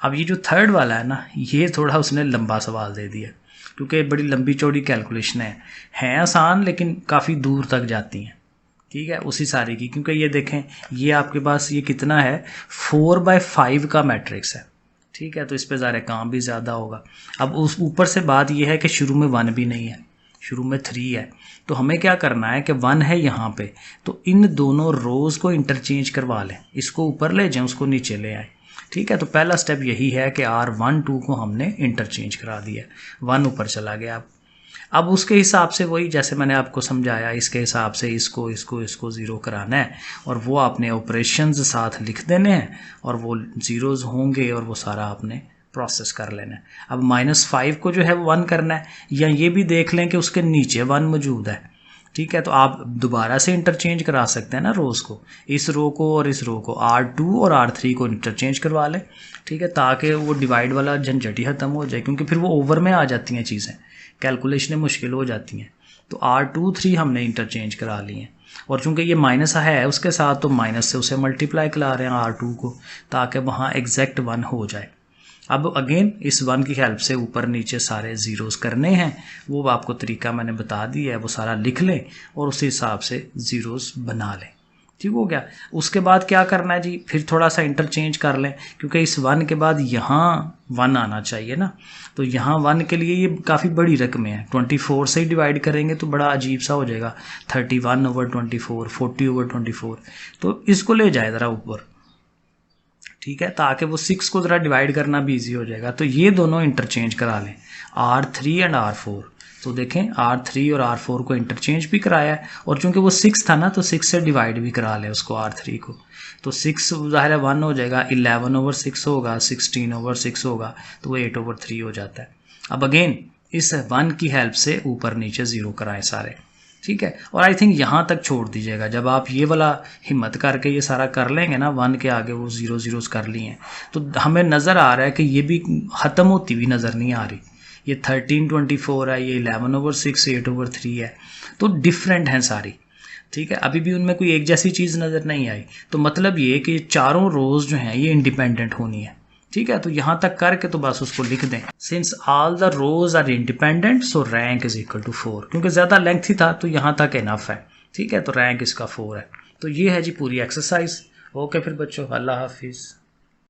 अब ये जो थर्ड वाला है ना, ये थोड़ा उसने लंबा सवाल दे दिया, क्योंकि बड़ी लंबी चौड़ी कैलकुलेशन है आसान लेकिन काफ़ी दूर तक जाती हैं, ठीक है, उसी सारी की। क्योंकि ये देखें ये आपके पास ये कितना है, 4/5 का मैट्रिक्स है, ठीक है, तो इस पे ज़्यादा काम भी ज़्यादा होगा। अब उस ऊपर से बात यह है कि शुरू में 1 भी नहीं है, शुरू में 3 है, तो हमें क्या करना है कि 1 है यहाँ पे, तो इन दोनों रोज़ को इंटरचेंज करवा लें, इसको ऊपर ले जाएं उसको नीचे ले आए, ठीक है। तो पहला स्टेप यही है कि R1 2 को हमने इंटरचेंज करा दिया, 1 ऊपर चला गया। अब उसके हिसाब से वही जैसे मैंने आपको समझाया, इसके हिसाब से इसको 0 कराना है, और वो आपने ऑपरेशंस साथ लिख देने हैं, और वो ज़ीरोज़ होंगे और वो सारा आपने प्रोसेस कर लेना है। अब -5 को जो है वो 1 करना है, या ये भी देख लें कि उसके नीचे 1 मौजूद है, ठीक है, तो आप दोबारा से इंटरचेंज करा सकते हैं ना रोज़ को, इस रो को और इस रो को, R2 और R3 को इंटरचेंज करवा लें, ठीक है, ताकि वो डिवाइड वाला झंझट ही ख़त्म हो जाए, क्योंकि फिर वो ओवर में आ जाती हैं चीज़ें, कैलकुलेशनें मुश्किल हो जाती हैं। तो R2 3 हमने इंटरचेंज करा लिए हैं, और चूंकि ये माइनस है उसके साथ, तो माइनस से उसे मल्टीप्लाई करा रहे हैं R2 को, ताकि वहाँ एग्जैक्ट 1 हो जाए। अब अगेन इस 1 की हेल्प से ऊपर नीचे सारे ज़ीरोज़ करने हैं, वो आपको तरीका मैंने बता दिया है, वो सारा लिख लें और उसी हिसाब से ज़ीरोज़ बना लें, ठीक हो गया। उसके बाद क्या करना है जी, फिर थोड़ा सा इंटरचेंज कर लें, क्योंकि इस 1 के बाद यहाँ 1 आना चाहिए ना, तो यहाँ 1 के लिए ये काफ़ी बड़ी रकमें हैं, 24 से ही डिवाइड करेंगे तो बड़ा अजीब सा हो जाएगा, 31/24, 40/24, तो इसको ले जाए ज़रा ऊपर, ठीक है, ताकि वो 6 को ज़रा डिवाइड करना भी ईजी हो जाएगा। तो ये दोनों इंटरचेंज करा लें, R3 एंड R4। तो देखें R3 और R4 को इंटरचेंज भी कराया है, और चूंकि वो 6 था ना, तो 6 से डिवाइड भी करा लें उसको R3 को, तो 6 ज़ाहिर है 1 हो जाएगा, 11/6 होगा, 16/6 होगा, तो वो 8/3 हो जाता है। अब अगेन इस 1 की हेल्प से ऊपर नीचे 0 कराएं सारे, ठीक है। और आई थिंक यहाँ तक छोड़ दीजिएगा, जब आप ये वाला हिम्मत करके ये सारा कर लेंगे ना, 1 के आगे वो 0 ज़ीरोज़ कर लिए हैं, तो हमें नज़र आ रहा है कि ये भी ख़त्म होती हुई नज़र नहीं आ रही। ये 1324 है, ये 11/6, 8/3 है, तो डिफरेंट हैं सारी, ठीक है। अभी भी उनमें कोई एक जैसी चीज़ नज़र नहीं आई। तो मतलब ये कि चारों रोज़ जो हैं ये इंडिपेंडेंट होनी है, ठीक है। तो यहाँ तक करके तो बस उसको लिख दें, since all the rows are independent so rank is equal to 4, क्योंकि ज़्यादा लेंथ ही था तो यहाँ तक इनफ है, ठीक है। तो रैंक इसका 4 है। तो ये है जी पूरी एक्सरसाइज। ओके फिर बच्चों, अल्लाह हाफिज़।